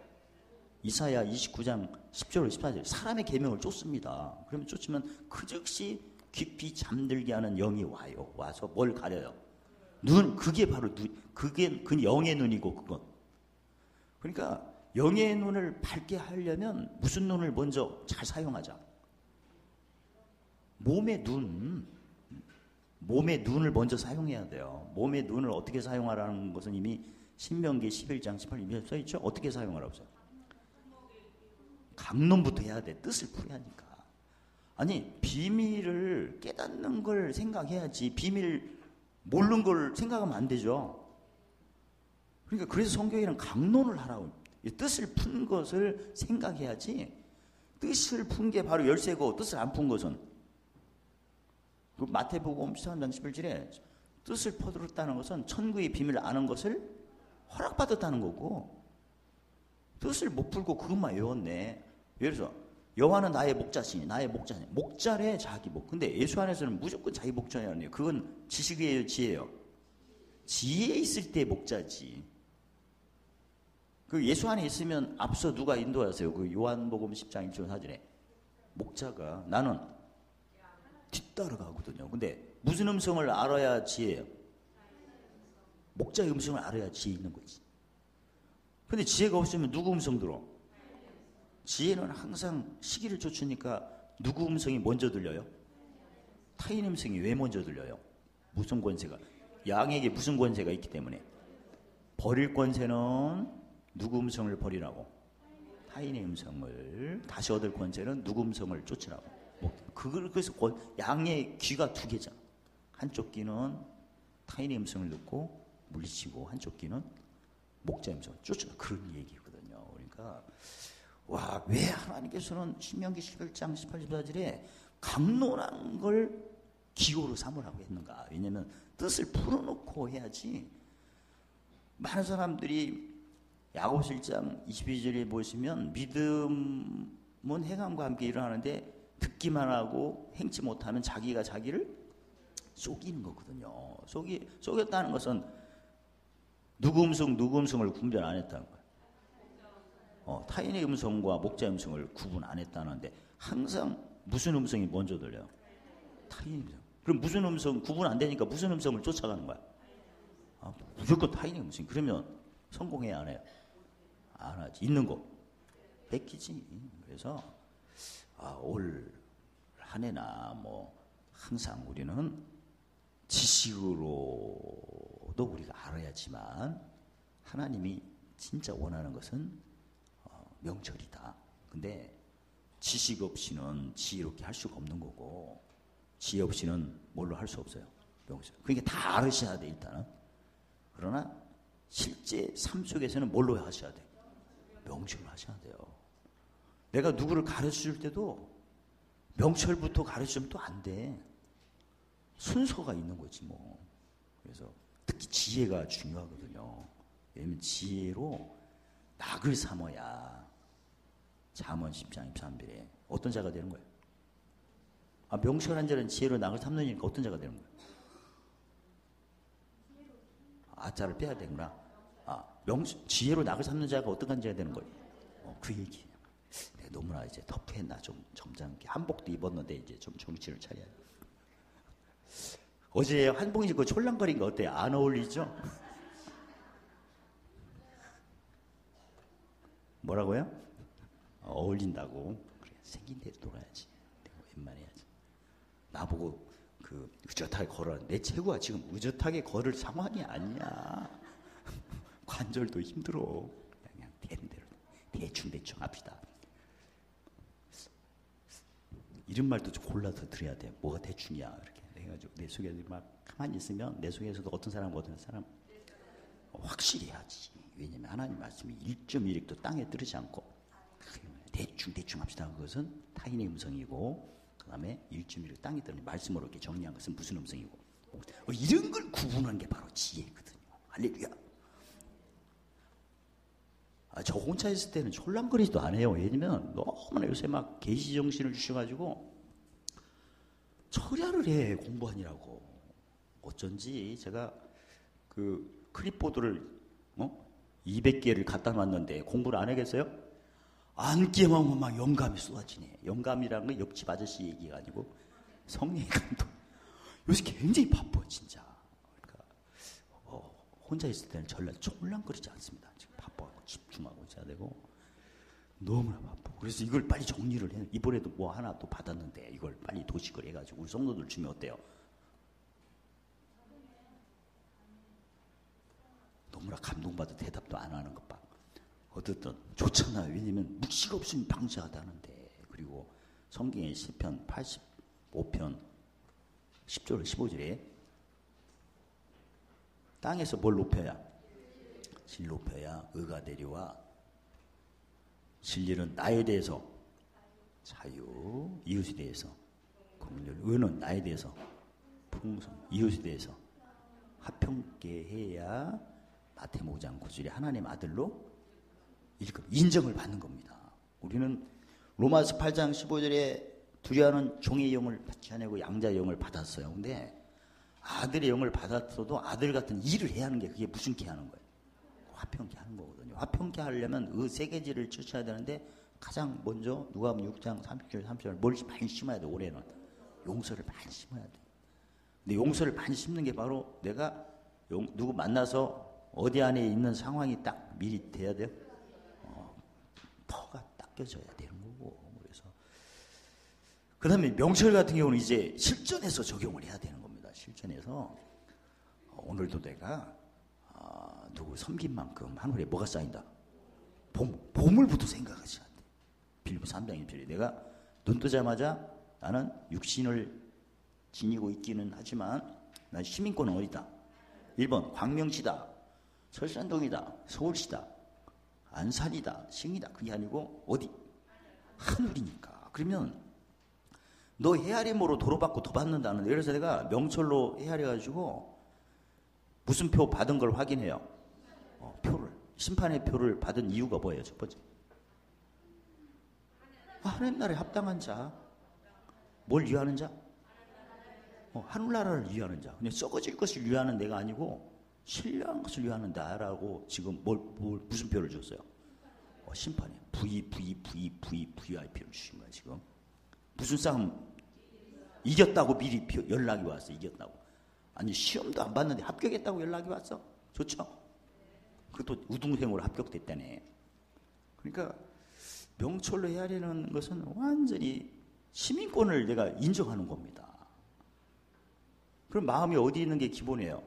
이사야 29장 10절 14절 사람의 계명을 쫓습니다. 그러면 쫓으면 그 즉시 깊이 잠들게 하는 영이 와서 뭘 가려요? 눈, 그게 바로 그게 그 영의 눈이고 그건. 그러니까 영의 눈을 밝게 하려면 무슨 눈을 먼저 잘 사용하자. 몸의 눈을 먼저 사용해야 돼요. 몸의 눈을 어떻게 사용하라는 것은 이미 신명기 11장 18절에 써있죠. 어떻게 사용하라고 써요? 강론부터 해야 돼. 뜻을 풀어야 하니까. 아니, 비밀을 깨닫는 걸 생각해야지 비밀 모르는 걸 생각하면 안 되죠. 그러니까 그래서 성경에는 강론을 하라고. 뜻을 푼 것을 생각해야지. 뜻을 푼 게 바로 열쇠고, 뜻을 안 푼 것은 그 마태복음 13장 11절에 뜻을 퍼들었다는 것은 천국의 비밀을 아는 것을 허락받았다는 거고, 뜻을 못 풀고 그것만 외웠네. 예를 들어서 여호와는 나의 목자시니, 나의 목자니, 목자래 자기 목. 근데 예수 안에서는 무조건 자기 목자냐네요. 그건 지식이에요, 지혜예요? 지혜 있을 때 목자지. 그 예수 안에 있으면 앞서 누가 인도하세요? 그 요한복음 10장 1절 4절에 목자가 나는 뒤따라가거든요. 근데 무슨 음성을 알아야 지혜예요? 목자의 음성을 알아야 지혜 있는 거지. 근데 지혜가 없으면 누구 음성 들어? 지혜는 항상 시기를 쫓으니까 누구 음성이 먼저 들려요? 타인 음성이 왜 먼저 들려요? 무슨 권세가? 양에게 무슨 권세가 있기 때문에. 버릴 권세는 누구 음성을 버리라고? 타인의 음성을. 다시 얻을 권세는 누구 음성을 쫓으라고? 그래서 양의 귀가 두 개잖아. 한쪽 귀는 타인의 음성을 듣고 물리치고, 한쪽 귀는 목자의 음성을 쫓으라. 그런 얘기거든요. 그러니까 왜 하나님께서는 신명기 11장 18, 14절에 강론한 걸 기호로 삼으라고 했는가? 왜냐하면 뜻을 풀어놓고 해야지. 많은 사람들이 야고보서 1장 22절에 보시면 믿음은 행함과 함께 일어나는데 듣기만 하고 행치 못하면 자기가 자기를 속이는 거거든요. 속였다는 것은 누구 음성을 분별 안 했다는 거예요. 타인의 음성과 목자의 음성을 구분 안 했다는데 항상 무슨 음성이 먼저 들려요? 타인의 음성. 그럼 무슨 음성 구분 안 되니까 무슨 음성을 쫓아가는 거야? 무조건 타인의 음성. 그러면 성공해야 안 해요? 안 하지. 있는 거 뺏기지. 그래서 올 한 해나 항상 우리는 지식으로도 우리가 알아야지만 하나님이 진짜 원하는 것은 명철이다. 근데 지식 없이는 지혜롭게 할 수가 없는 거고 지혜 없이는 뭘로 할 수 없어요. 명철. 그러니까 다 알으셔야 돼 일단은. 그러나 실제 삶 속에서는 뭘로 하셔야 돼? 명철로 하셔야 돼요. 내가 누구를 가르쳐줄 때도 명철부터 가르치면 또 안 돼. 순서가 있는 거지 뭐. 그래서 특히 지혜가 중요하거든요. 왜냐면 지혜로 낙을 삼아야 잠언 10장 23절에 어떤 자가 되는 거예요? 명철한 자는 지혜로 낙을 삼느니까 어떤 자가 되는 거예요? 자를 빼야 되구나. 지혜로 낙을 삼는 자가 어떤 자가 되는 거예요? 그 얘기. 내가 너무나 이제 터프했나 좀 점잖게 한복도 입었는데 이제 좀 정신을 차려야 돼. 어제 한복 입고 촐랑거린 거 어때요? 안 어울리죠? 뭐라고요? 어울린다고. 그래, 생긴 대로 놀아야지. 내가 웬만해야지. 나보고 의젓하게 걸어라. 내 체구가 지금 의젓하게 걸을 상황이 아니야. 관절도 힘들어. 그냥 되는 대로 대충 합시다. 이런 말도 좀 골라서 들어야 돼. 뭐가 대충이야 이렇게. 해가지고 내 속에 막 가만히 있으면 내 속에서도 어떤 사람 확실히 해야지. 왜냐면 하나님 말씀이 1.1획도 땅에 떨어지지 않고 대충 합시다. 그것은 타인의 음성이고 그 다음에 1.1획 땅에 떨어지는 말씀으로 이렇게 정리한 것은 무슨 음성이고 이런 걸 구분하는 게 바로 지혜거든요. 할렐루야. 저 혼자 있을 때는 촐랑거리지도 안 해요. 왜냐면 너무나 요새 막 계시 정신을 주셔가지고 철야를 해. 공부하느라고. 어쩐지 제가 클립보드를 200개를 갖다 놨는데 공부를 안 하겠어요? 앉기만 하면 막 영감이 쏟아지네. 영감이라는 건 옆집 아저씨 얘기가 아니고 성령의 감동. 요새 굉장히 바빠 진짜. 그러니까 혼자 있을 때는 전혀 촐랑거리지 않습니다. 지금 바빠하고 집중하고 있어야 되고 너무나 바빠. 그래서 이걸 빨리 정리를 해. 이번에도 뭐 하나 또 받았는데 이걸 빨리 도식을 해가지고 우리 성도들 주면 어때요? 너무나 감동받아 대답도 안 하는 것 봐. 어쨌든 좋잖아요. 왜냐면 묵시가 없으면 방치하다는데. 그리고 성경의 시편 85편 10절 15절에 땅에서 뭘 높여야? 질 높여야 의가 되리와 진리는 나에 대해서 자유, 이웃에 대해서 긍휼, 의는 나에 대해서 풍성, 이웃에 대해서 화평케 해야 마태복음 5장 9절에 하나님 아들로 인정을 받는 겁니다. 우리는 로마서 8장 15절에 두려워하는 종의 영을 받지 않고 양자의 영을 받았어요. 근데 아들의 영을 받았어도 아들 같은 일을 해야 하는 게 그게 무슨 게 하는 거예요? 화평케 하는 거거든요. 화평케 하려면 그 세 가지를 쫓아야 되는데 가장 먼저 누가복음 6장 30절 30절 뭘 많이 심어야 돼. 올해는 용서를 많이 심어야 돼. 근데 용서를 많이 심는 게 바로 내가 누구 만나서 어디 안에 있는 상황이 딱 미리 돼야 돼요. 터가 닦여져야 되는 거고. 그래서 그 다음에 명철 같은 경우는 이제 실전에서 적용을 해야 되는 겁니다. 실전에서 오늘도 내가 누구 섬긴 만큼 하늘에 뭐가 쌓인다? 보물부터 생각하셔야 돼. 빌립보 3장 1절에 내가 눈 뜨자마자 나는 육신을 지니고 있기는 하지만 난 시민권은 어디다? 1번 광명시다, 설산동이다, 서울시다, 안산이다, 시흥이다. 그게 아니고 어디? 하늘이니까. 그러면 너 헤아림으로 도로받고 더 받는다는데, 그래서 내가 명철로 헤아려가지고 무슨 표 받은 걸 확인해요. 표를, 심판의 표를 받은 이유가 뭐예요? 첫 번째, 하나님 나라에 합당한 자. 뭘 위하는 자? 하늘나라를 위하는 자. 그냥 썩어질 것을 위하는 내가 아니고 신령한 것을 위하는 나라고 지금 무슨 표를 줬어요? 심판에 VIP를 주신 거야 지금. 무슨 싸움? 이겼다고 미리 연락이 왔어. 이겼다고. 아니 시험도 안 봤는데 합격했다고 연락이 왔어. 좋죠? 그것도 우등생으로 합격됐다네. 그러니까 명철로 헤아리는 것은 완전히 시민권을 내가 인정하는 겁니다. 그럼 마음이 어디 있는 게 기본이에요?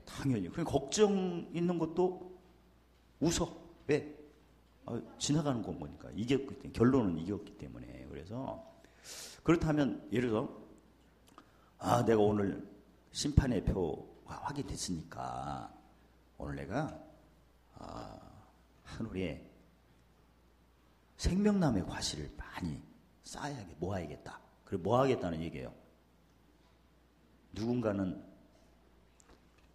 당연히. 그럼 걱정 있는 것도 웃어. 왜? 지나가는 건 거니까. 이겼기 때문에. 결론은 이겼기 때문에. 그래서 그렇다면 예를 들어 내가 오늘 심판의 표가 확인됐으니까 오늘 내가 하늘에 생명나무의 과실을 많이 모아야겠다. 그리고 뭐 하겠다는 얘기예요. 누군가는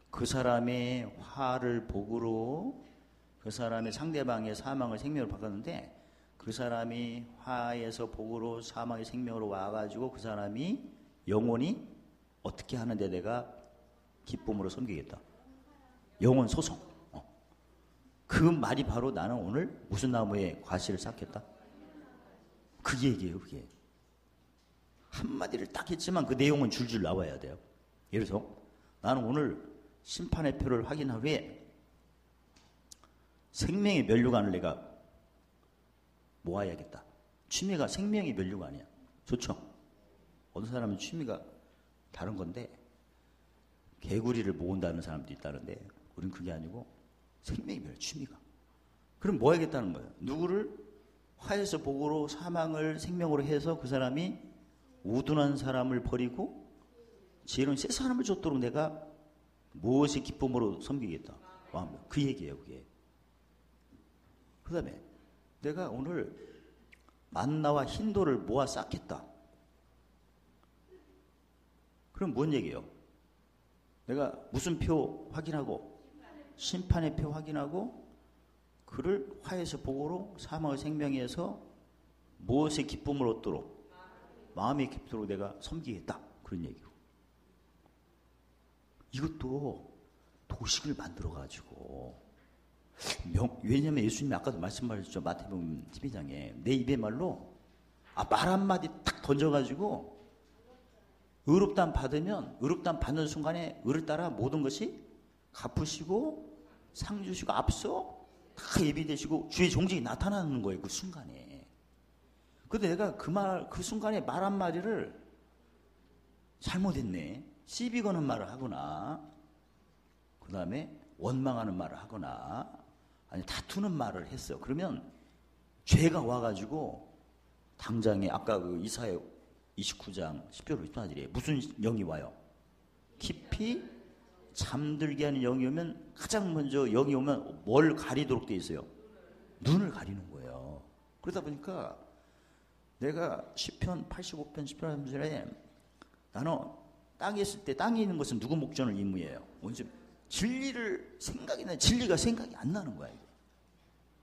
그 사람의 화를 복으로 그 사람의 상대방의 사망을 생명으로 바꿨는데 그 사람이 화에서 복으로 사망의 생명으로 와가지고 그 사람이 영원히 어떻게 하는데 내가 기쁨으로 섬기겠다. 영원 소송. 그 말이 바로 나는 오늘 무슨 나무에 과실을 쌓겠다? 그 얘기예요. 그게. 한마디를 딱 했지만 그 내용은 줄줄 나와야 돼요. 예를 들어서 나는 오늘 심판의 표를 확인한 후에 생명의 면류관을 내가 모아야겠다. 취미가 생명의 면류관이야. 좋죠? 어떤 사람은 취미가 다른 건데 개구리를 모은다는 사람도 있다는데 우린 그게 아니고 생명의 면류 취미가. 그럼 뭐 해야겠다는 거예요? 누구를 화에서 복으로 사망을 생명으로 해서 그 사람이 우둔한 사람을 버리고 지혜로운 새 사람을 줬도록 내가 무엇이 기쁨으로 섬기겠다. 그 얘기예요. 그게. 그 다음에 내가 오늘 만나와 흰돌을 모아 쌓겠다. 그럼 뭔 얘기예요? 내가 무슨 표 확인하고 심판의 표 확인하고 그를 화에서 복으로 사망의 생명에서 무엇의 기쁨을 얻도록 마음의 기쁨으로 내가 섬기겠다. 그런 얘기고. 이것도 도식을 만들어가지고 왜냐면 예수님이 아까도 말씀하셨죠. 마태복음 12장에 내 입의 말로 말 한마디 딱 던져가지고 의롭다함 받으면 의롭다함 받는 순간에 의를 따라 모든 것이 갚으시고 상 주시고 앞서 다 예비되시고 주의 종직이 나타나는 거예요. 그 순간에. 근데 내가 그 순간에 말 한마디를 잘못했네. 시비 거는 말을 하거나 그 다음에 원망하는 말을 하거나 아니 다투는 말을 했어. 그러면 죄가 와가지고 당장에 아까 그 이사야 29장 10절 20절에 무슨 영이 와요? 깊이 잠들게 하는 영이 오면 가장 먼저 영이 오면 뭘 가리도록 돼 있어요? 눈을 가리는 거예요. 그러다 보니까 내가 시편 85편 10절에 나는 땅에 있을 때 땅에 있는 것은 누구 목전을 임무예요? 진리를 생각이나 진리가 생각이 안 나는 거야. 이게.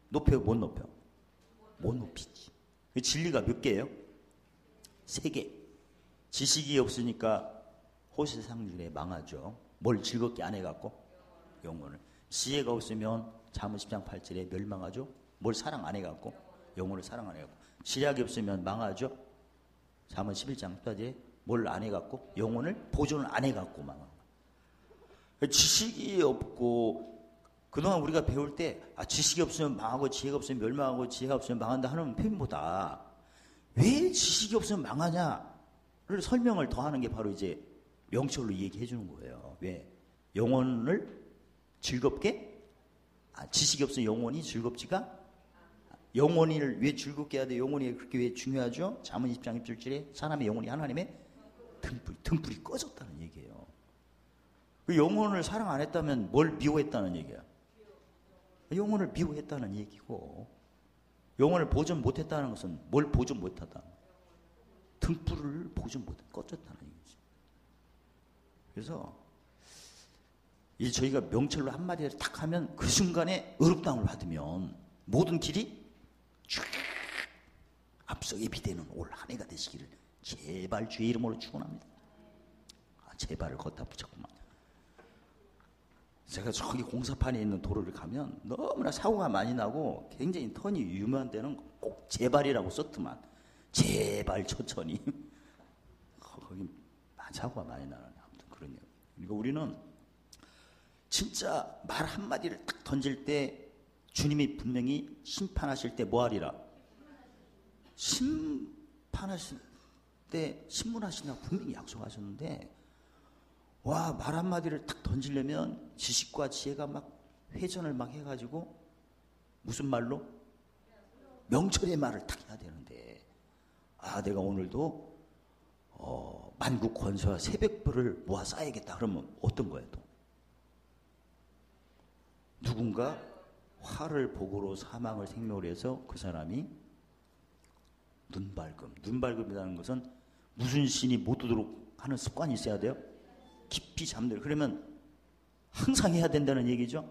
높여요? 못 높여? 못 높이지. 진리가 몇 개예요? 3개. 지식이 없으니까 호세상중에 망하죠. 뭘 즐겁게 안 해갖고? 영혼을. 지혜가 없으면 잠언 10장 8절에 멸망하죠. 뭘 사랑 안 해갖고? 영혼을 사랑 안 해갖고. 지략이 없으면 망하죠. 잠언 11장 8절에 뭘 안 해갖고? 영혼을 보존을 안 해갖고 망하고. 지식이 없고 그동안 우리가 배울 때 지식이 없으면 망하고 지혜가 없으면 멸망하고 지혜가 없으면 망한다 하는 표현보다 왜 지식이 없으면 망하냐를 설명을 더하는 게 바로 이제 명철로 얘기해 주는 거예요. 왜? 영혼을 즐겁게 지식이 없으면 영혼이 즐겁지가 영혼을 왜 즐겁게 해야 돼? 영혼이 그렇게 왜 중요하죠? 잠언 20장 1절에 사람의 영혼이 하나님의 등불이 꺼졌다는 얘기예요. 그 영혼을 사랑 안 했다면 뭘 미워했다는 얘기야? 영혼을 미워했다는 얘기고 영혼을 보존 못했다는 것은 뭘 보존 못하다? 등불을 보존 못해 꺼졌다는 얘기지. 그래서 이제 저희가 명철로 한마디를 딱 하면 그 순간에 의롭다함을 받으면 모든 길이 쭉 앞서 예비되는 올 한 해가 되시기를 제발 주의 이름으로 축원합니다. 제발을 걷다 붙였구만. 제가 저기 공사판에 있는 도로를 가면 너무나 사고가 많이 나고 굉장히 턴이 위험한 데는 꼭 제발이라고 썼더만. 제발 천천히. 거기 사고가 많이 나는 아무튼 그런 얘기. 그러니까 우리는 진짜 말 한마디를 딱 던질 때 주님이 분명히 심판하실 때 뭐 하리라? 심판하실 때 신문하신다고 분명히 약속하셨는데 와, 말 한마디를 딱 던지려면 지식과 지혜가 막 회전을 막 해가지고 무슨 말로? 명철의 말을 딱 해야 되는데, 내가 오늘도 만국 권세와 새벽별을 모아 쌓아야겠다. 그러면 어떤 거예요 또? 누군가 화를 복으로 사망을 생명으로 해서 그 사람이 눈발금이라는 것은 무슨 신이 못 오도록 하는 습관이 있어야 돼요. 깊이 잠들. 그러면 항상 해야 된다는 얘기죠.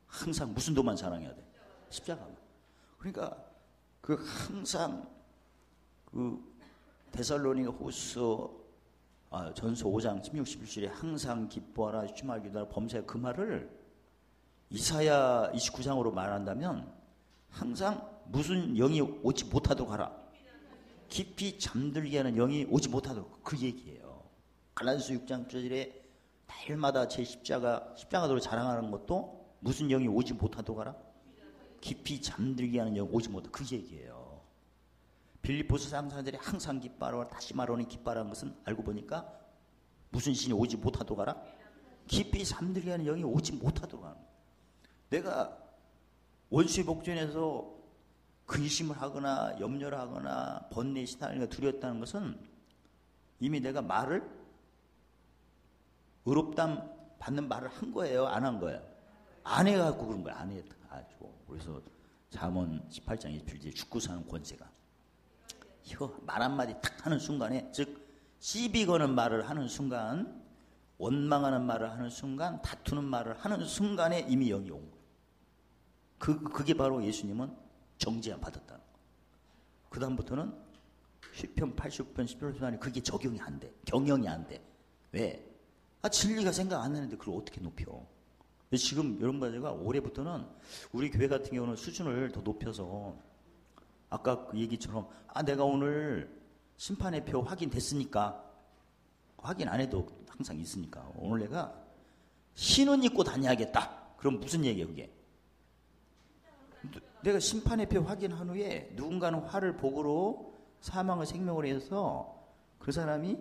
항상 무슨 도만 자랑해야 돼? 십자가만. 그러니까 그 항상 그 데살로니가 후서 전서 5장 16, 17절에 항상 기뻐하라 주말 기도하라 범사에 그 말을 이사야 29장으로 말한다면 항상 무슨 영이 오지 못하도록 하라. 깊이 잠들게 하는 영이 오지 못하도록, 그 얘기예요. 갈라디아서 6장 9절에 날마다 제 십자가도로 자랑하는 것도 무슨 영이 오지 못하도록 하라. 깊이 잠들게 하는 영 오지 못하도록, 그 얘기예요. 빌립보서 3장절에 항상 기뻐하라, 다시 말하는 기뻐하라는 것은 알고 보니까 무슨 신이 오지 못하도록 하라. 깊이 잠들게 하는 영이 오지 못하도록 하는 거예요. 내가 원수의 복전에서 근심을 하거나 염려를 하거나 번뇌에 시달리거나 두려웠다는 것은 이미 내가 말을 의롭담 받는 말을 한 거예요, 안 한 거예요? 안 해갖고 그런 거예요. 안 해가지고. 그래서 잠언 18장 27절에 죽고 사는 권세가, 이거 말 한마디 딱 하는 순간에, 즉 시비 거는 말을 하는 순간, 원망하는 말을 하는 순간, 다투는 말을 하는 순간에 이미 영이 온 거예요. 그게 바로 예수님은 정죄안 받았다는 거예요. 그 다음부터는 시편 89편 11편 그게 적용이 안 돼. 경영이 안 돼. 왜? 진리가 생각 안 나는데 그걸 어떻게 높여? 지금 여러분과 제가 올해부터는 우리 교회 같은 경우는 수준을 더 높여서, 아까 그 얘기처럼 내가 오늘 심판의 표 확인됐으니까, 확인 안 해도 항상 있으니까 오늘 내가 신은 입고 다녀야겠다. 그럼 무슨 얘기예요 그게? 내가 심판의 표 확인한 후에 누군가는 화를 복으로 사망을 생명으로 해서 그 사람이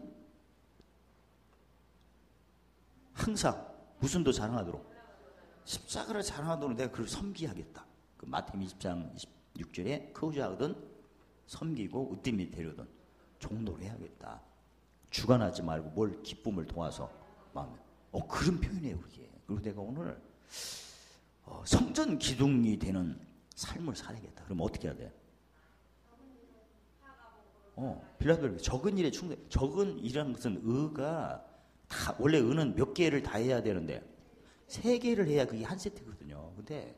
항상 무슨 도 자랑하도록, 십자가를 자랑하도록 내가 그를 섬기하겠다. 그 마태복음 20장 26절에 크우자하거든 섬기고 으뜸이 되려든 종노를 해야겠다. 주관하지 말고 뭘 기쁨을 도와서 마음에. 그런 표현이에요 그게. 그리고 내가 오늘 성전 기둥이 되는 삶을 살아야겠다. 그럼 어떻게 해야 돼? 빌라델피아 적은 일에 충성. 적은 일이라는 것은 의가 다, 원래 의는 몇 개를 다 해야 되는데 3개를 해야 그게 한 세트거든요. 근데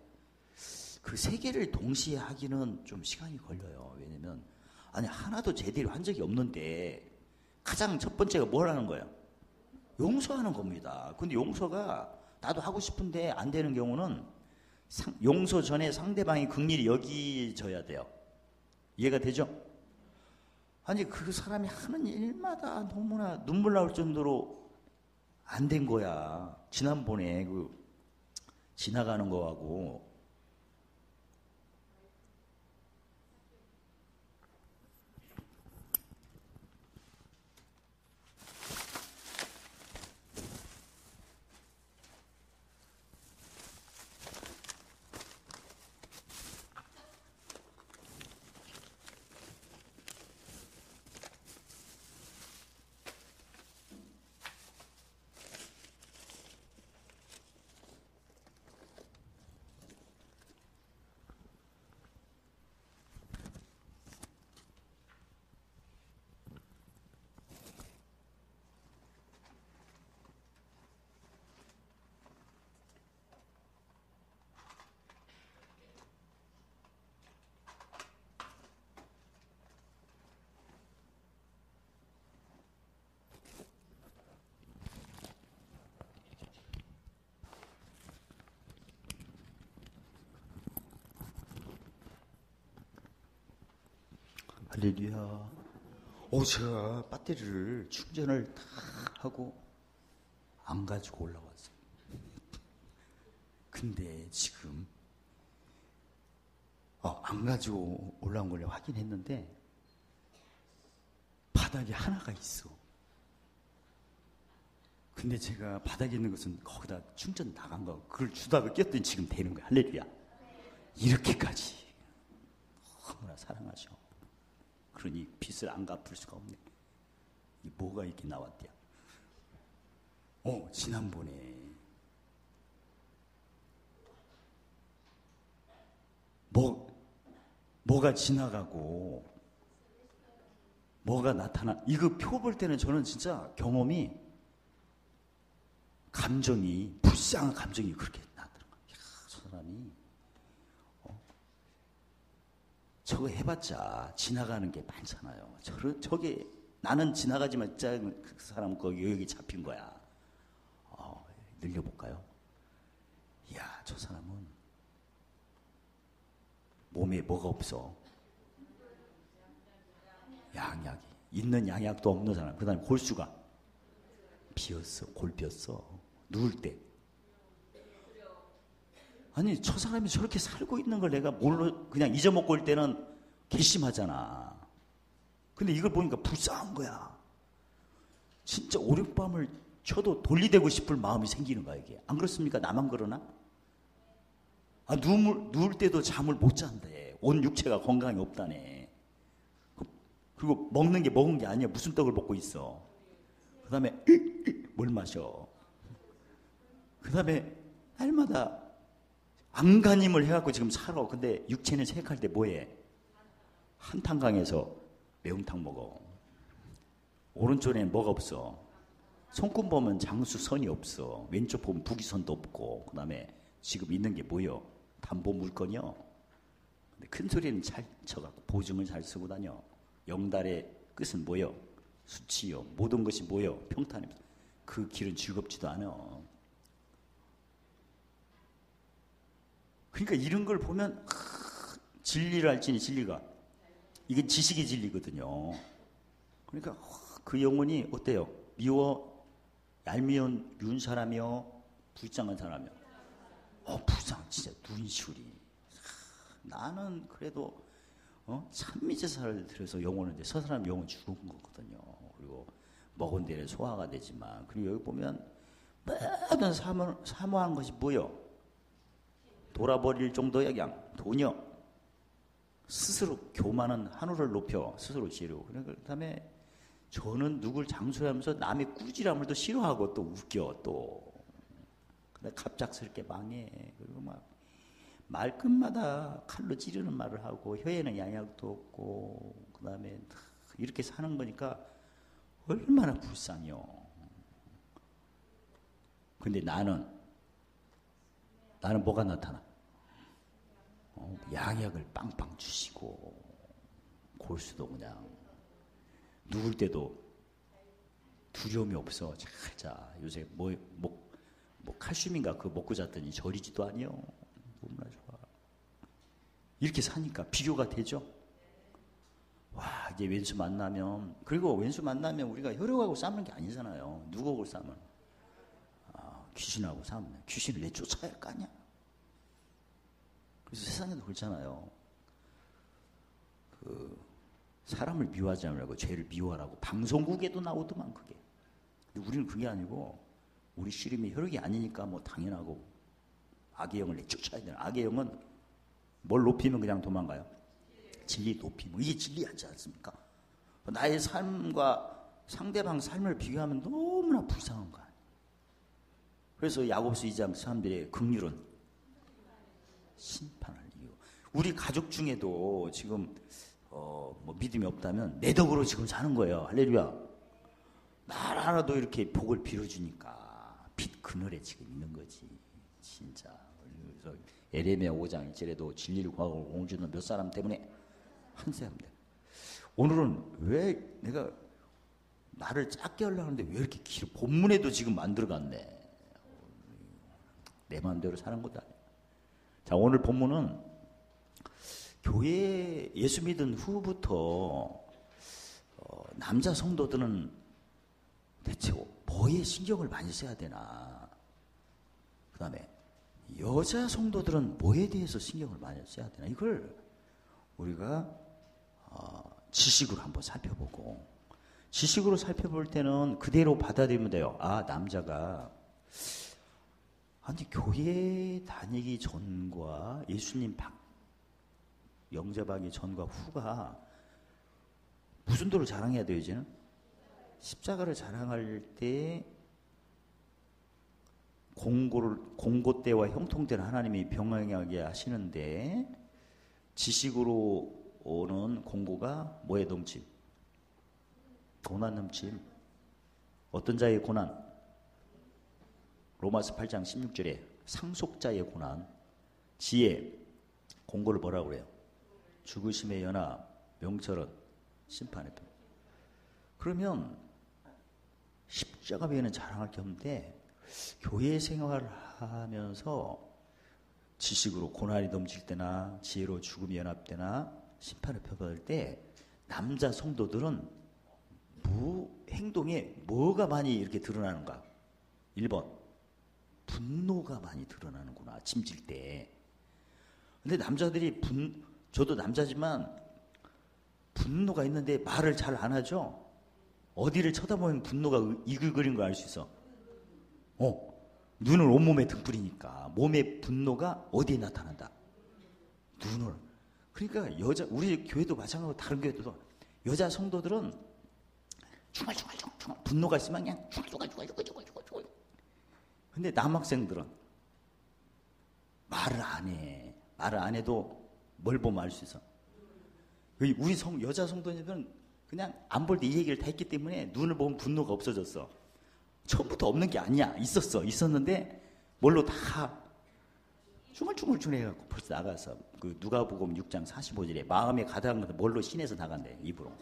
그 3개를 동시에 하기는 좀 시간이 걸려요. 왜냐면 하나도 제대로 한 적이 없는데 가장 첫 번째가 뭘 하는 거예요? 용서하는 겁니다. 근데 용서가 나도 하고 싶은데 안 되는 경우는 용서 전에 상대방이 긍휼히 여기져야 돼요. 이해가 되죠? 그 사람이 하는 일마다 너무나 눈물 나올 정도로 안 된 거야. 지난번에 지나가는 거하고 할렐루야. 제가 배터리를 충전을 다 하고 안 가지고 올라왔어요. 근데 지금 안 가지고 올라온 걸 확인했는데 바닥에 하나가 있어. 근데 제가 바닥에 있는 것은 거기다 충전 나간 거 그걸 주다가 꼈더니 지금 되는 거야. 할렐루야. 이렇게까지 너무나 사랑하셔. 그러니 빚을 안 갚을 수가 없네. 이 뭐가 이렇게 나왔대요. 지난번에 뭐가 지나가고 뭐가 나타나. 이거 표 볼 때는 저는 진짜 경험이 감정이 불쌍한 감정이 그렇게 나더라고요. 저 사람이 저거 해봤자 지나가는 게 많잖아요. 저게 나는 지나가지만 그 사람 거기 여기 잡힌 거야. 늘려볼까요? 이야, 저 사람은 몸에 뭐가 없어. 양약이 있는 양약도 없는 사람. 그 다음에 골수가 비었어. 골 비었어. 누울 때. 아니 저 사람이 저렇게 살고 있는 걸 내가 몰라 그냥 잊어먹고 올 때는 괘씸하잖아. 근데 이걸 보니까 불쌍한 거야. 진짜 오랫밤을 쳐도 돌리대고 싶을 마음이 생기는 거야 이게. 안 그렇습니까? 나만 그러나? 누울 때도 잠을 못 잔대. 온 육체가 건강이 없다네. 그리고 먹는 게 먹은 게 아니야. 무슨 떡을 먹고 있어. 그 다음에 뭘 마셔. 그 다음에 날마다 안간힘을 해갖고 지금 살아. 근데 육체는 생각할 때 뭐해? 한탄강에서 매운탕 먹어. 오른쪽에는 뭐가 없어? 손금 보면 장수선이 없어. 왼쪽 보면 북위선도 없고. 그 다음에 지금 있는 게 뭐요? 담보 물건이요. 근데 큰 소리는 잘 쳐갖고 보증을 잘 쓰고 다녀. 영달의 끝은 뭐요? 수치요. 모든 것이 뭐요? 평탄입니다. 그 길은 즐겁지도 않아. 그러니까 이런 걸 보면 진리를 알지니 진리가 이게 지식의 진리거든요. 그러니까 그 영혼이 어때요? 미워 얄미운 윤 사람이요? 불쌍한 사람이요? 불쌍 진짜 눈시울이. 나는 그래도 참미제사를 들여서 영혼을 저 사람 영혼 죽은 거거든요. 그리고 먹은 데는 소화가 되지만 그리고 여기 보면 모든 사모하는 것이 뭐요? 돌아버릴 정도의 그냥 돈이요. 스스로 교만은 하늘을 높여 스스로 지르고. 그 다음에 저는 누굴 장수하면서 남의 꾸지람을 또 싫어하고 또 웃겨 또. 근데 갑작스럽게 망해. 그리고 막 말끝마다 칼로 찌르는 말을 하고 혀에는 양약도 없고 그 다음에 이렇게 사는 거니까 얼마나 불쌍해요. 근데 나는 뭐가 나타나? 양약을 빵빵 주시고 골수도 그냥 누울 때도 두려움이 없어. 잘 자. 요새 뭐 칼슘인가 그거 먹고 잤더니 저리지도 아니요. 너무나 좋아. 이렇게 사니까 비교가 되죠. 와, 이제 왼수 만나면, 그리고 왼수 만나면 우리가 혈육하고 싸우는 게 아니잖아요. 누구하고 싸우면? 귀신하고 싸우면 귀신을 내쫓아야 할 거 아니야. 그래서 세상에도 그렇잖아요. 사람을 미워하지 말고 죄를 미워하라고 방송국에도 나오더만 그게. 근데 우리는 그게 아니고 우리 씨름이 혈육이 아니니까 뭐 당연하고 악의 영을 내쫓아야 되는. 악의 영은 뭘 높이면 그냥 도망가요? 진리 높이면. 이게 진리하지 않습니까? 나의 삶과 상대방 삶을 비교하면 너무나 불쌍한 거야. 그래서 야고보서 2장 사람들의 긍휼은 심판할 이유. 우리 가족 중에도 지금 뭐 믿음이 없다면 내 덕으로 지금 사는 거예요. 할렐루야. 날 하나도 이렇게 복을 빌어주니까 빛 그늘에 지금 있는 거지. 진짜. 그래서 에레미야 5장 1절에도 진리를 구하고 공주는 몇 사람 때문에 한 사람 때문에. 오늘은 왜 내가 나를 작게 하려고 하는데 왜 이렇게 길어? 본문에도 지금 만들어갔네. 내 마음대로 사는 것도 아니야. 자, 오늘 본문은 교회 예수 믿은 후부터 남자 성도들은 대체 뭐에 신경을 많이 써야 되나? 그 다음에 여자 성도들은 뭐에 대해서 신경을 많이 써야 되나? 이걸 우리가 지식으로 한번 살펴보고, 지식으로 살펴볼 때는 그대로 받아들이면 돼요. 아, 남자가 아니 교회 다니기 전과 예수님 영접하기 전과 후가 무슨 도를 자랑해야 돼요, 이제는? 십자가를 자랑할 때 공고 때와 형통 때는 하나님이 병행하게 하시는데 지식으로 오는 공고가 뭐에 넘침? 고난 넘침. 어떤 자의 고난? 로마서 8장 16절에 상속자의 고난. 지혜, 공고를 뭐라고 그래요? 죽으심의 연합, 명철은 심판의 편. 그러면 십자가 외에는 자랑할 게 없는데 교회 생활을 하면서 지식으로 고난이 넘칠 때나 지혜로 죽음이 연합되나 심판을 표받을 때 남자 성도들은 행동에 뭐가 많이 이렇게 드러나는가? 1번 분노가 많이 드러나는구나, 짐질 때. 근데 남자들이 저도 남자지만 분노가 있는데 말을 잘 안 하죠. 어디를 쳐다보면 분노가 이글거리는 걸 알 수 있어. 눈을 온몸에 등불이니까 몸의 분노가 어디에 나타난다? 눈을. 그러니까 우리 교회도 마찬가지고 다른 교회도 여자 성도들은 중얼중얼 분노가 있으면 그냥 중얼. 근데 남학생들은 말을 안 해. 말을 안 해도 뭘 보면 알 수 있어. 우리 여자 성도님들은 그냥 안 볼 때 이 얘기를 다 했기 때문에 눈을 보면 분노가 없어졌어. 처음부터 없는 게 아니야. 있었는데 뭘로 다 중얼중얼 해갖고 벌써 나가서 그 누가복음 6장 45절에 마음에 가득한 것은 뭘로 신에서 나간대, 입으로.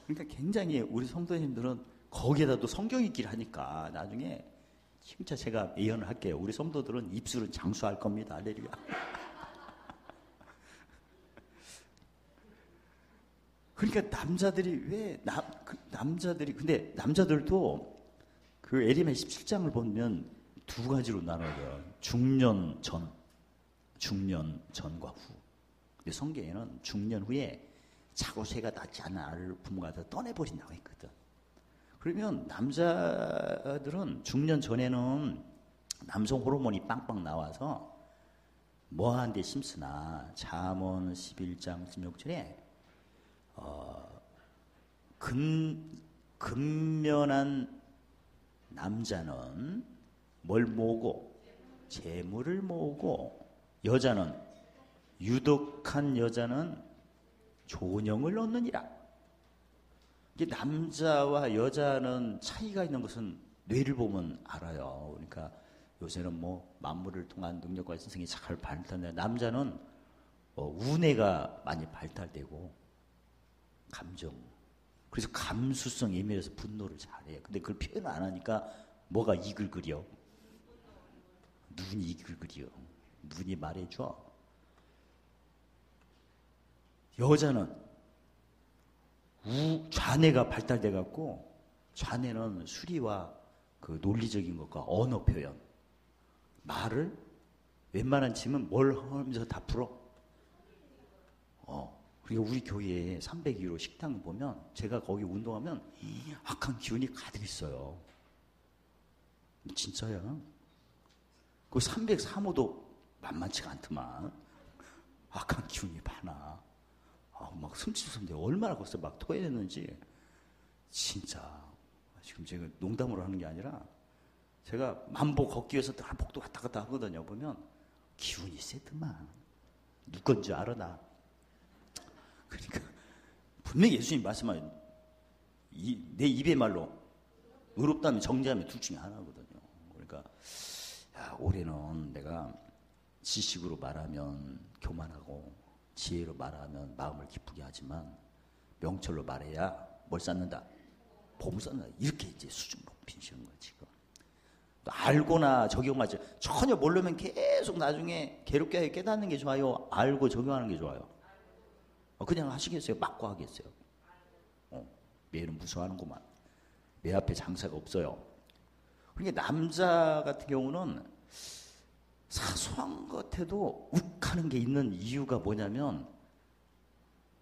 그러니까 굉장히 우리 성도님들은 거기에다 또 성경 읽기를 하니까 나중에 진짜 제가 예언을 할게요. 우리 성도들은 입술은 장수할 겁니다. 할렐루야. 그러니까 남자들이 근데 남자들도 그 에레미야 17장을 보면 두 가지로 나눠요. 중년 전과 후. 근데 성경에는 중년 후에 자고새가 낫지 않은 알을 부모가 다 떠내버린다고 했거든. 그러면 남자들은 중년 전에는 남성 호르몬이 빵빵 나와서 뭐하는데 심쓰나 잠언 11장 16절에 근면한 남자는 뭘 모으고 재물을 모으고 유덕한 여자는 존영을 얻느니라. 이게 남자와 여자는 차이가 있는 것은 뇌를 보면 알아요. 그러니까 요새는 뭐 만물을 통한 능력과 신성이 잘 발달되는데 남자는 우뇌가 많이 발달되고 감정. 그래서 감수성 예민해서 분노를 잘해. 근데 그걸 표현 안 하니까 뭐가 이글거려? 눈이 이글거려. 눈이 말해줘. 여자는 좌뇌가 발달돼 갖고 좌뇌는 수리와 그 논리적인 것과 언어 표현, 말을 웬만한 짐은 뭘 하면서 다 풀어. 그리고 우리 교회에 302호 식당 보면 제가 거기 운동하면 악한 기운이 가득 있어요. 진짜야. 그 303호도 만만치가 않더만. 악한 기운이 많아. 막 숨치는데 얼마나 거기서 막 토해냈는지. 진짜 지금 제가 농담으로 하는 게 아니라 제가 만보 걷기 위해서 한복도 왔다 갔다 하거든요. 보면 기운이 세더만. 누군지 알아 나. 그러니까 분명히 예수님 말씀하신 내 입의 말로 의롭다면 정죄하면 둘 중에 하나거든요. 그러니까 올해는 내가 지식으로 말하면 교만하고 지혜로 말하면 마음을 기쁘게 하지만 명철로 말해야 뭘 쌓는다? 봄을 쌓는다. 이렇게 이제 수준 높이시는 거야 지금. 또 알고나 적용하지 전혀 모르면 계속 나중에 괴롭게 깨닫는 게 좋아요? 알고 적용하는 게 좋아요? 그냥 하시겠어요? 맞고 하겠어요? 매는 무서워하는구만. 매 앞에 장사가 없어요. 그러니까 남자 같은 경우는 사소한 것 같아도 욱하는 게 있는 이유가 뭐냐면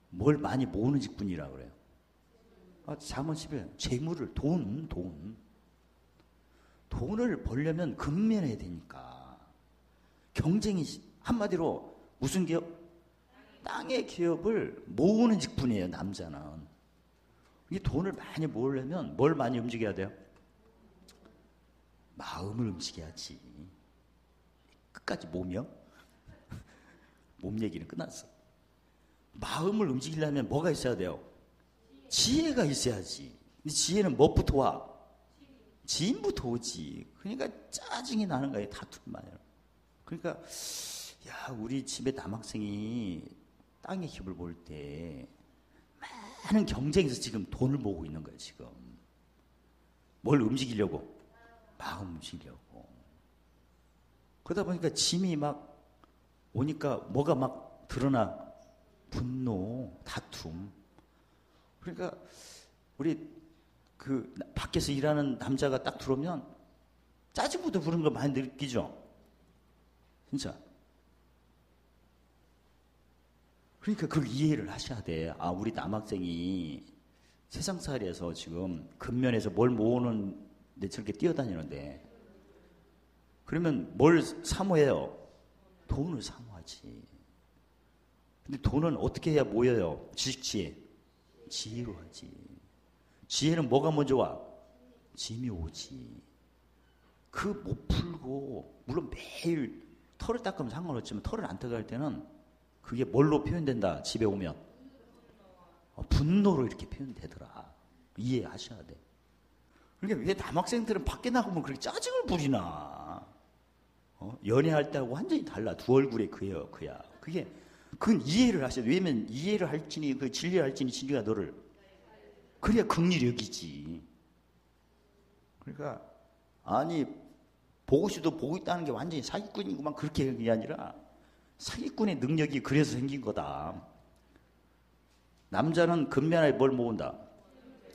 뭘 많이 모으는 직분이라고 그래요. 잠언 11장 재물을 돈을 벌려면 근면해야 되니까 경쟁이 한마디로 무슨 기업? 땅의 기업을 모으는 직분이에요. 남자는. 이 돈을 많이 모으려면 뭘 많이 움직여야 돼요? 마음을 움직여야지. 끝까지 몸이요? 몸 얘기는 끝났어. 마음을 움직이려면 뭐가 있어야 돼요? 지혜가 있어야지. 지혜는 뭐부터 와? 지인부터 오지. 그러니까 짜증이 나는 거예요. 다툼만. 그러니까 우리 집에 남학생이 땅의 기업을 볼 때 많은 경쟁에서 지금 돈을 모으고 있는 거예요. 지금 뭘 움직이려고? 마음 움직이려고. 그러다 보니까 짐이 막 오니까 뭐가 막 드러나? 분노, 다툼. 그러니까 우리 그 밖에서 일하는 남자가 딱 들어오면 짜증부터 부르는 걸 많이 느끼죠? 진짜. 그러니까 그걸 이해를 하셔야 돼. 우리 남학생이 세상살이에서 지금 근면에서 뭘 모으는데 저렇게 뛰어다니는데 그러면 뭘 사모해요? 돈을 사모하지. 근데 돈은 어떻게 해야 모여요? 지식, 지혜. 지혜로 하지. 지혜는 뭐가 먼저 와? 짐이 오지. 그 못 풀고 물론 매일 털을 닦으면 상관없지만 털을 안 닦을 때는 그게 뭘로 표현된다? 집에 오면 분노로 이렇게 표현되더라. 이해하셔야 돼. 그러니까 왜 남학생들은 밖에 나가면 그렇게 짜증을 부리나? 연애할 때하고 완전히 달라. 두 얼굴에 그야. 그건 이해를 하셔야 돼. 왜냐면 이해를 할지니 그 진리를 할지니 진리가 너를 그래야 긍휼히 여기지. 그러니까 보고 싶어도 보고 있다는 게 완전히 사기꾼이구만 그렇게 하는 게 아니라 사기꾼의 능력이 그래서 생긴 거다. 남자는 근면하게 뭘 모은다.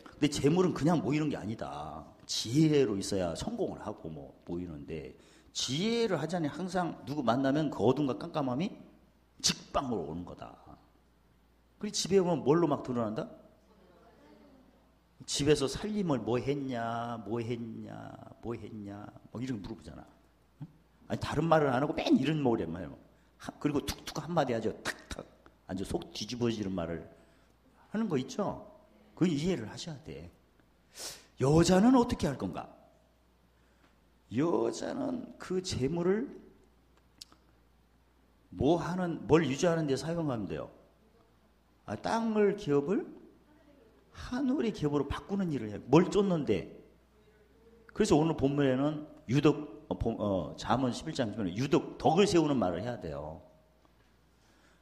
근데 재물은 그냥 모이는 게 아니다. 지혜로 있어야 성공을 하고 모이는데 지혜를 하자니 항상 누구 만나면 그 어둠과 깜깜함이 직방으로 오는 거다. 그리고 집에 오면 뭘로 막 드러난다? 집에서 살림을 뭐 했냐 뭐 이런 거 물어보잖아. 아니 다른 말을 안 하고 맨 이런 말을 해요. 그리고 툭툭 한마디 하죠. 탁탁 아주 속 뒤집어지는 말을 하는 거 있죠. 그 이해를 하셔야 돼. 여자는 어떻게 할 건가? 여자는 그 재물을 뭘 유지하는 데 사용하면 돼요. 땅을 기업을 하늘의 기업으로 바꾸는 일을 해요. 뭘 쫓는데? 그래서 오늘 본문에는 잠언 11장 보면 유덕, 덕을 세우는 말을 해야 돼요.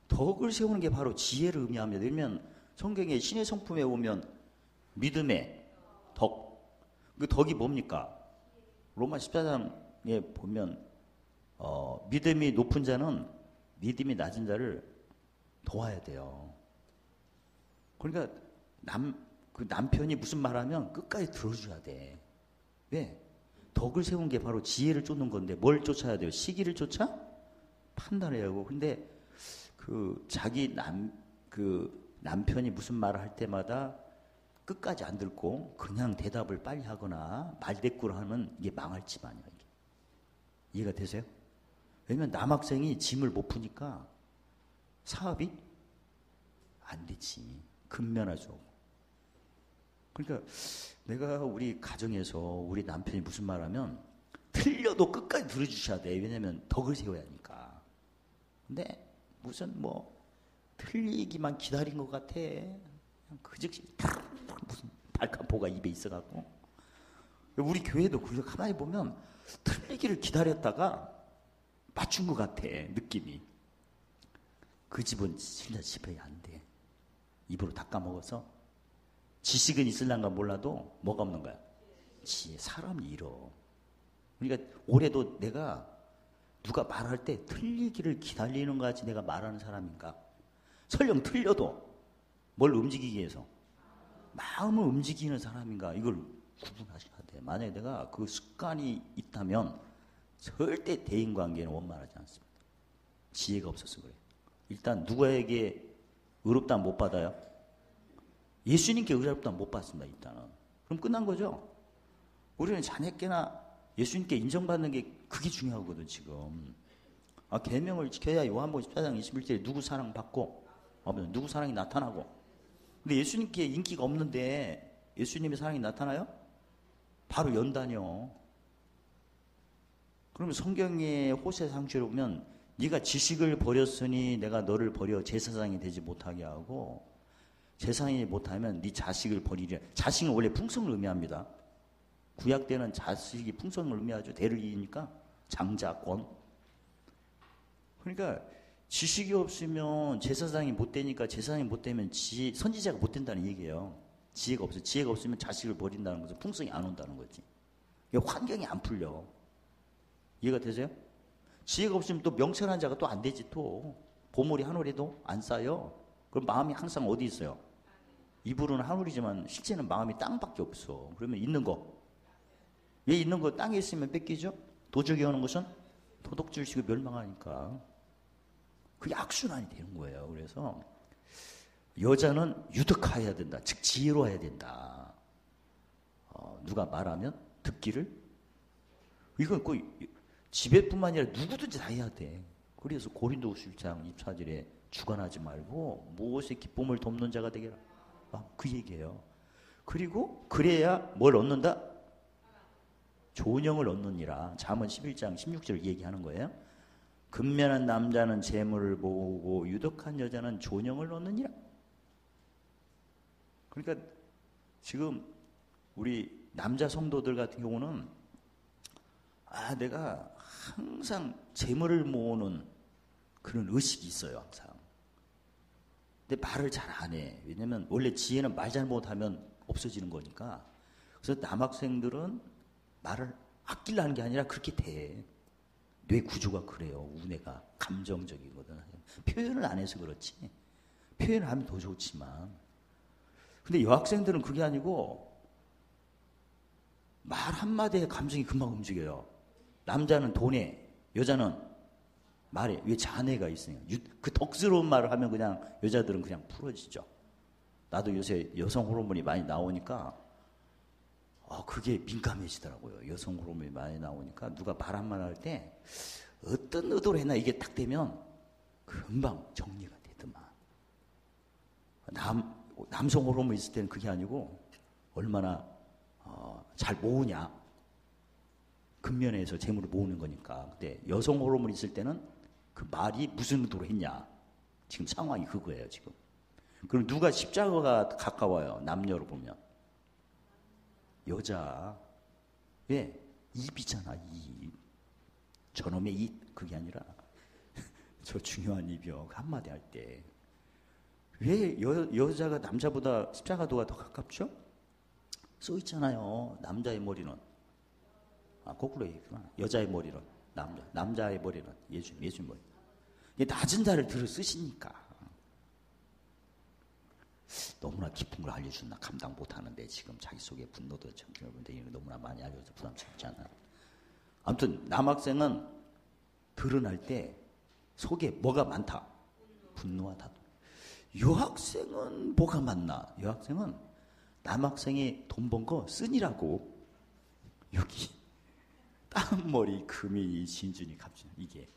덕을 세우는 게 바로 지혜를 의미합니다. 왜냐면 성경에 신의 성품에 오면 믿음의 덕. 그 덕이 뭡니까? 로마 14장에 보면 믿음이 높은 자는 믿음이 낮은 자를 도와야 돼요. 그러니까 그 남편이 무슨 말하면 끝까지 들어줘야 돼. 왜? 덕을 세운 게 바로 지혜를 쫓는 건데 뭘 쫓아야 돼요? 시기를 쫓아? 판단해야 하고. 근데 자기 남편이 무슨 말을 할 때마다 끝까지 안 듣고 그냥 대답을 빨리 하거나 말대꾸를 하면 이게 망할지만요. 이게. 이해가 되세요? 왜냐면 남학생이 짐을 못 푸니까 사업이 안 되지. 근면하죠. 그러니까 내가 우리 가정에서 우리 남편이 무슨 말하면 틀려도 끝까지 들어주셔야 돼. 왜냐면 덕을 세워야 하니까. 근데 무슨 틀리기만 기다린 것 같아. 그냥 그 즉시 무슨 발칸포가 입에 있어갖고. 우리 교회도 그렇게 가만히 보면 틀리기를 기다렸다가 맞춘 것 같아. 느낌이. 그 집은 진짜 집에 안 돼. 입으로 닦아먹어서 지식은 있을란가 몰라도 뭐가 없는 거야? 지혜. 사람이 잃어. 그러니까 올해도 내가 누가 말할 때 틀리기를 기다리는 거 같이 내가 말하는 사람인가? 설령 틀려도 뭘 움직이기 위해서? 마음을 움직이는 사람인가? 이걸 구분하셔야 돼. 만약에 내가 그 습관이 있다면 절대 대인관계는 원만하지 않습니다. 지혜가 없어서 그래요. 일단 누구에게 의롭다 못 받아요? 예수님께 의롭다 못 받습니다. 일단은. 그럼 끝난 거죠. 우리는 자녀께나 예수님께 인정받는 게 그게 중요하거든 지금. 계명을 지켜야 요한복음 14장 21절에 누구 사랑받고 누구 사랑이 나타나고. 근데 예수님께 인기가 없는데 예수님의 사랑이 나타나요? 바로 연단이요. 그러면 성경의 호세 상주를 보면 네가 지식을 버렸으니 내가 너를 버려 제사장이 되지 못하게 하고, 제사장이 못하면 네 자식을 버리리라. 자식은 원래 풍성을 의미합니다. 구약 때는 자식이 풍성을 의미하죠. 대를 이으니까 장자권. 그러니까 지식이 없으면 제사장이 못 되니까, 제사장이 못 되면 선지자가 못 된다는 얘기예요. 지혜가 없어요. 지혜가 없으면 자식을 버린다는 것은 풍성이 안 온다는 거지. 환경이 안 풀려. 이해가 되세요? 지혜가 없으면 또 명철한 자가 또 안 되지. 또 보물이 하늘에도 안 쌓여. 그럼 마음이 항상 어디 있어요? 입으로는 하늘이지만 실제는 마음이 땅밖에 없어. 그러면 있는 거, 왜 있는 거 땅에 있으면 뺏기죠? 도적이 오는 것은 도둑질시고 멸망하니까 그게 악순환이 되는 거예요. 그래서 여자는 유득하여야 된다. 즉 지혜로워야 된다. 누가 말하면 듣기를. 이건 꼭 집에뿐만 아니라 누구든지 다 해야 돼. 그래서 고린도후서 1장 24절에 주관하지 말고 무엇에 기쁨을 돕는 자가 되게라. 그 얘기예요. 그리고 그래야 뭘 얻는다? 좋은 영을 얻느니라. 잠언 11장 16절 얘기하는 거예요. 근면한 남자는 재물을 모으고 유독한 여자는 좋은 영을 얻느니라. 그러니까 지금 우리 남자 성도들 같은 경우는 내가 항상 재물을 모으는 그런 의식이 있어요. 항상. 근데 말을 잘 안 해. 왜냐면 원래 지혜는 말 잘못하면 없어지는 거니까. 그래서 남학생들은 말을 아끼려는 게 아니라 그렇게 돼. 뇌 구조가 그래요. 우뇌가 감정적이거든. 표현을 안 해서 그렇지. 표현을 하면 더 좋지만. 근데 여학생들은 그게 아니고 말 한마디에 감정이 금방 움직여요. 남자는 돈에, 여자는 말에. 왜 자네가 있어요. 그 덕스러운 말을 하면 그냥 여자들은 그냥 풀어지죠. 나도 요새 여성 호르몬이 많이 나오니까 그게 민감해지더라고요. 여성 호르몬이 많이 나오니까 누가 말 한마디 할 때 어떤 의도로 했나 이게 딱 되면 금방 정리가 되더만. 남성 호르몬 있을 때는 그게 아니고 얼마나 잘 모으냐. 근면에서 재물을 모으는 거니까. 근데 여성 호르몬 있을 때는 그 말이 무슨 의도로 했냐. 지금 상황이 그거예요. 지금. 그럼 누가 십자가가 가까워요. 남녀로 보면. 여자. 왜? 입이잖아. 입. 저놈의 입. 그게 아니라 저 중요한 입이요. 한마디 할 때. 왜 여자가 남자보다 십자가도가 더 가깝죠? 써 있잖아요. 남자의 머리는. 거꾸로 얘기구나. 여자의 머리는 남자의 머리는 예수 머리. 이게 낮은 자를 들어 쓰시니까. 너무나 깊은 걸 알려주나 감당 못하는데 지금 자기 속에 분노도 여러분들이 너무나 많이 알려줘서 부담스럽지 않아요. 아무튼 남학생은 드러날 때 속에 뭐가 많다? 분노와 다툼. 여학생은 뭐가 많나? 여학생은 남학생이 돈 번 거 쓰니라고. 여기 땀머리 금이 진준이 갑자기 이게.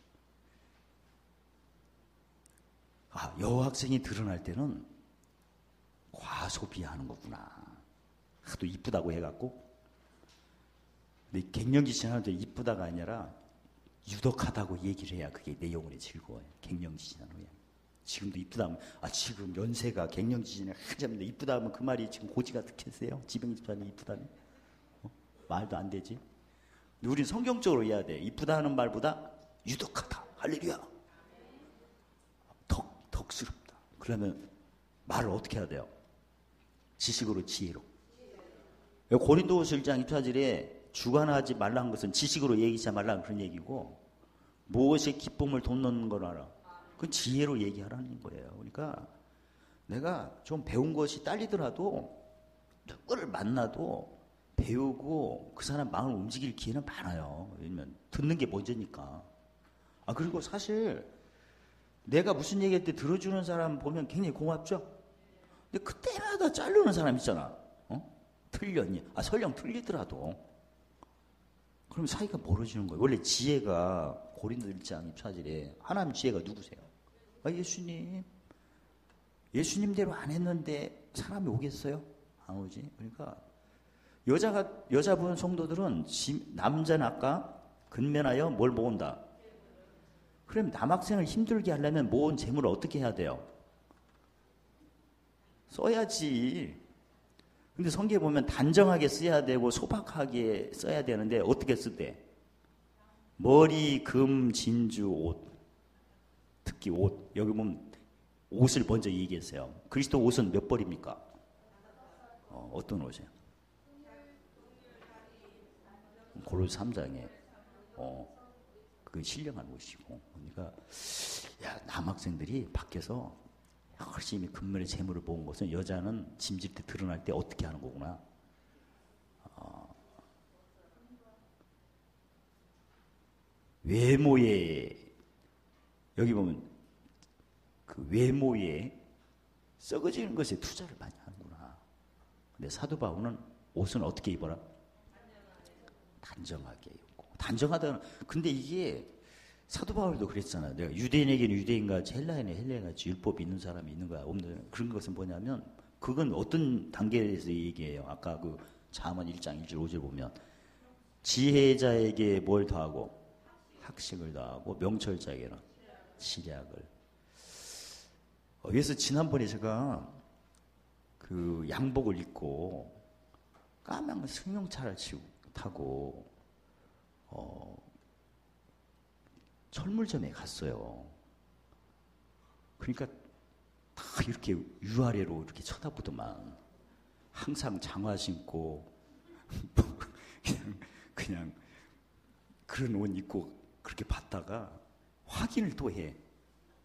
여학생이 드러날 때는 과소비하는 거구나. 하도 이쁘다고 해갖고. 근데 갱년기 지나는데 이쁘다가 아니라 유독하다고 얘기를 해야 그게 내 영혼이 즐거워요. 갱년기 지난 후에. 지금도 이쁘다 하면 지금 연세가 갱년기 지나 한참인데 이쁘다 하면 그 말이 지금 고지가 듣겠어요? 지병집사님 이쁘다면? 말도 안 되지. 근데 우리는 성경적으로 해야 돼. 이쁘다 하는 말보다 유독하다. 할렐루야. 덕스럽다. 그러면 말을 어떻게 해야 돼요? 지식으로 지혜로. 고린도후서 1장 24절에 주관하지 말라는 것은 지식으로 얘기하지 말라는 그런 얘기고, 무엇에 기쁨을 돋는 거라. 그건 지혜로 얘기하라는 거예요. 그러니까 내가 좀 배운 것이 딸리더라도 누구를 만나도 배우고 그 사람 마음을 움직일 기회는 많아요. 왜냐면 듣는 게 먼저니까. 그리고 사실 내가 무슨 얘기할 때 들어주는 사람 보면 굉장히 고맙죠? 근데 그때마다 자르는 사람 있잖아. 틀렸니? 설령 틀리더라도. 그럼 사이가 멀어지는 거예요. 원래 지혜가 고린도 1장 24절에 하나님 지혜가 누구세요? 예수님. 예수님대로 안 했는데 사람이 오겠어요? 안 오지. 그러니까 여자분 성도들은 남자는 아까 근면하여 뭘 모은다. 그럼 남학생을 힘들게 하려면 모은 재물을 어떻게 해야 돼요? 써야지. 근데 성경에 보면 단정하게 써야 되고 소박하게 써야 되는데 어떻게 쓰대? 머리, 금, 진주, 옷. 특히 옷. 여기 보면 옷을 먼저 얘기했어요. 그리스도 옷은 몇 벌입니까? 어떤 옷이에요? 고린도서 3장에 그 신령한 옷이고. 그러니까 남학생들이 밖에서 열심히 금면의 재물을 모은 것은 여자는 짐질 때 드러날 때 어떻게 하는 거구나. 외모에 여기 보면 그 외모에 썩어지는 것에 투자를 많이 하는구나. 근데 사도 바울은 옷은 어떻게 입어라? 단정하게 입고. 단정하다는, 근데 이게 사도 바울도 그랬잖아요. 내가 유대인에게는 유대인같이 헬라인에 헬라인같이 율법이 있는 사람이 있는 거야. 없는. 그런 것은 뭐냐면 그건 어떤 단계에서 얘기해요. 아까 그 잠언 1장 1절 5절 보면 지혜자에게 뭘 더하고 학식을 더하고 명철자에게는 지략을. 그래서 지난번에 제가 그 양복을 입고 까만 승용차를 타고 철물점에 갔어요. 그러니까 다 이렇게 위아래로 이렇게 쳐다보더만. 항상 장화 신고 그냥 그런 옷 입고 그렇게 봤다가 확인을 또 해.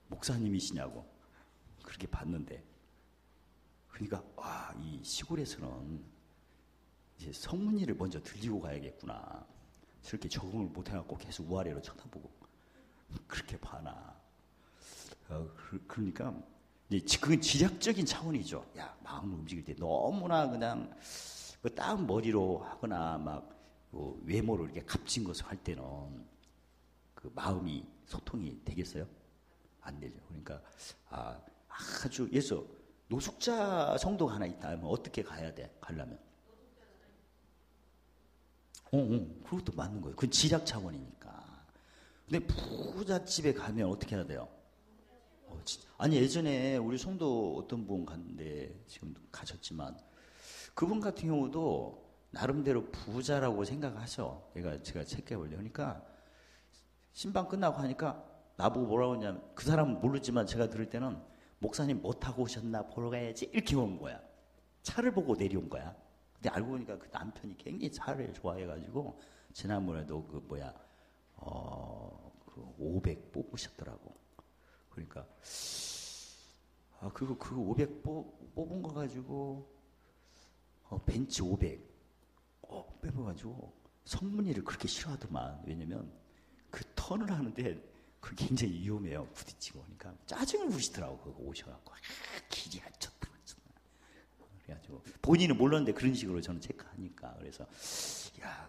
목사님이시냐고. 그렇게 봤는데. 그러니까 이 시골에서는 이제 성문이를 먼저 들리고 가야겠구나. 저렇게 적응을 못 해갖고 계속 위아래로 쳐다보고 그렇게 봐나. 그러니까 이제 그건 지략적인 차원이죠. 마음을 움직일 때 너무나 그냥 딱 머리로 하거나 막 외모로 이렇게 값진 것을 할 때는 그 마음이 소통이 되겠어요? 안 되죠. 그러니까 아주 예서 노숙자 성도가 하나 있다 하면 어떻게 가야 돼? 가려면 그것도 맞는 거예요. 그건 지략 차원이니까. 근데 부잣집에 가면 어떻게 해야 돼요? 아니 예전에 우리 성도 어떤 분 갔는데 지금 가셨지만 그분 같은 경우도 나름대로 부자라고 생각하셔. 제가 체크해보려고 하니까 신방 끝나고 하니까 나보고 뭐라고 하냐면 그 사람은 모르지만 제가 들을 때는 목사님 뭐 타고 오셨나 보러 가야지 이렇게 온 거야. 차를 보고 내려온 거야. 근데 알고 보니까 그 남편이 굉장히 차를 좋아해가지고 지난번에도 그 500 뽑으셨더라고. 그러니까 그거 500 뽑은 거 가지고 벤츠 500 빼봐가지고 성문이를 그렇게 싫어하더만. 왜냐면 그 턴을 하는데 그 굉장히 위험해요. 부딪히고. 그러니까 짜증을 부리시더라고. 그거 오셔갖고 길이 안 좋다. 그래가지고 본인은 몰랐는데 그런 식으로 저는 체크하니까. 그래서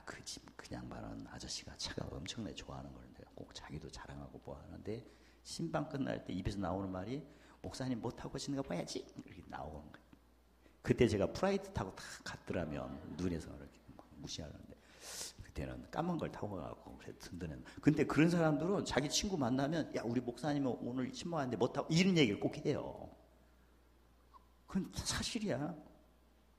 그 집 그냥 말하는 아저씨가 차가 엄청나게 좋아하는 건데 꼭 자기도 자랑하고 뭐 하는데 신방 끝날 때 입에서 나오는 말이 목사님 뭐 타고 오시는 거 봐야지 이렇게 나오는 거예요. 그때 제가 프라이드 타고 다 갔더라면 눈에서 이렇게 무시하는데 그때는 까만 걸 타고 가고 든든한. 근데 그런 사람들은 자기 친구 만나면 우리 목사님은 오늘 신방 왔는데 뭐 타고 이런 얘기를 꼭 해요. 그건 사실이야.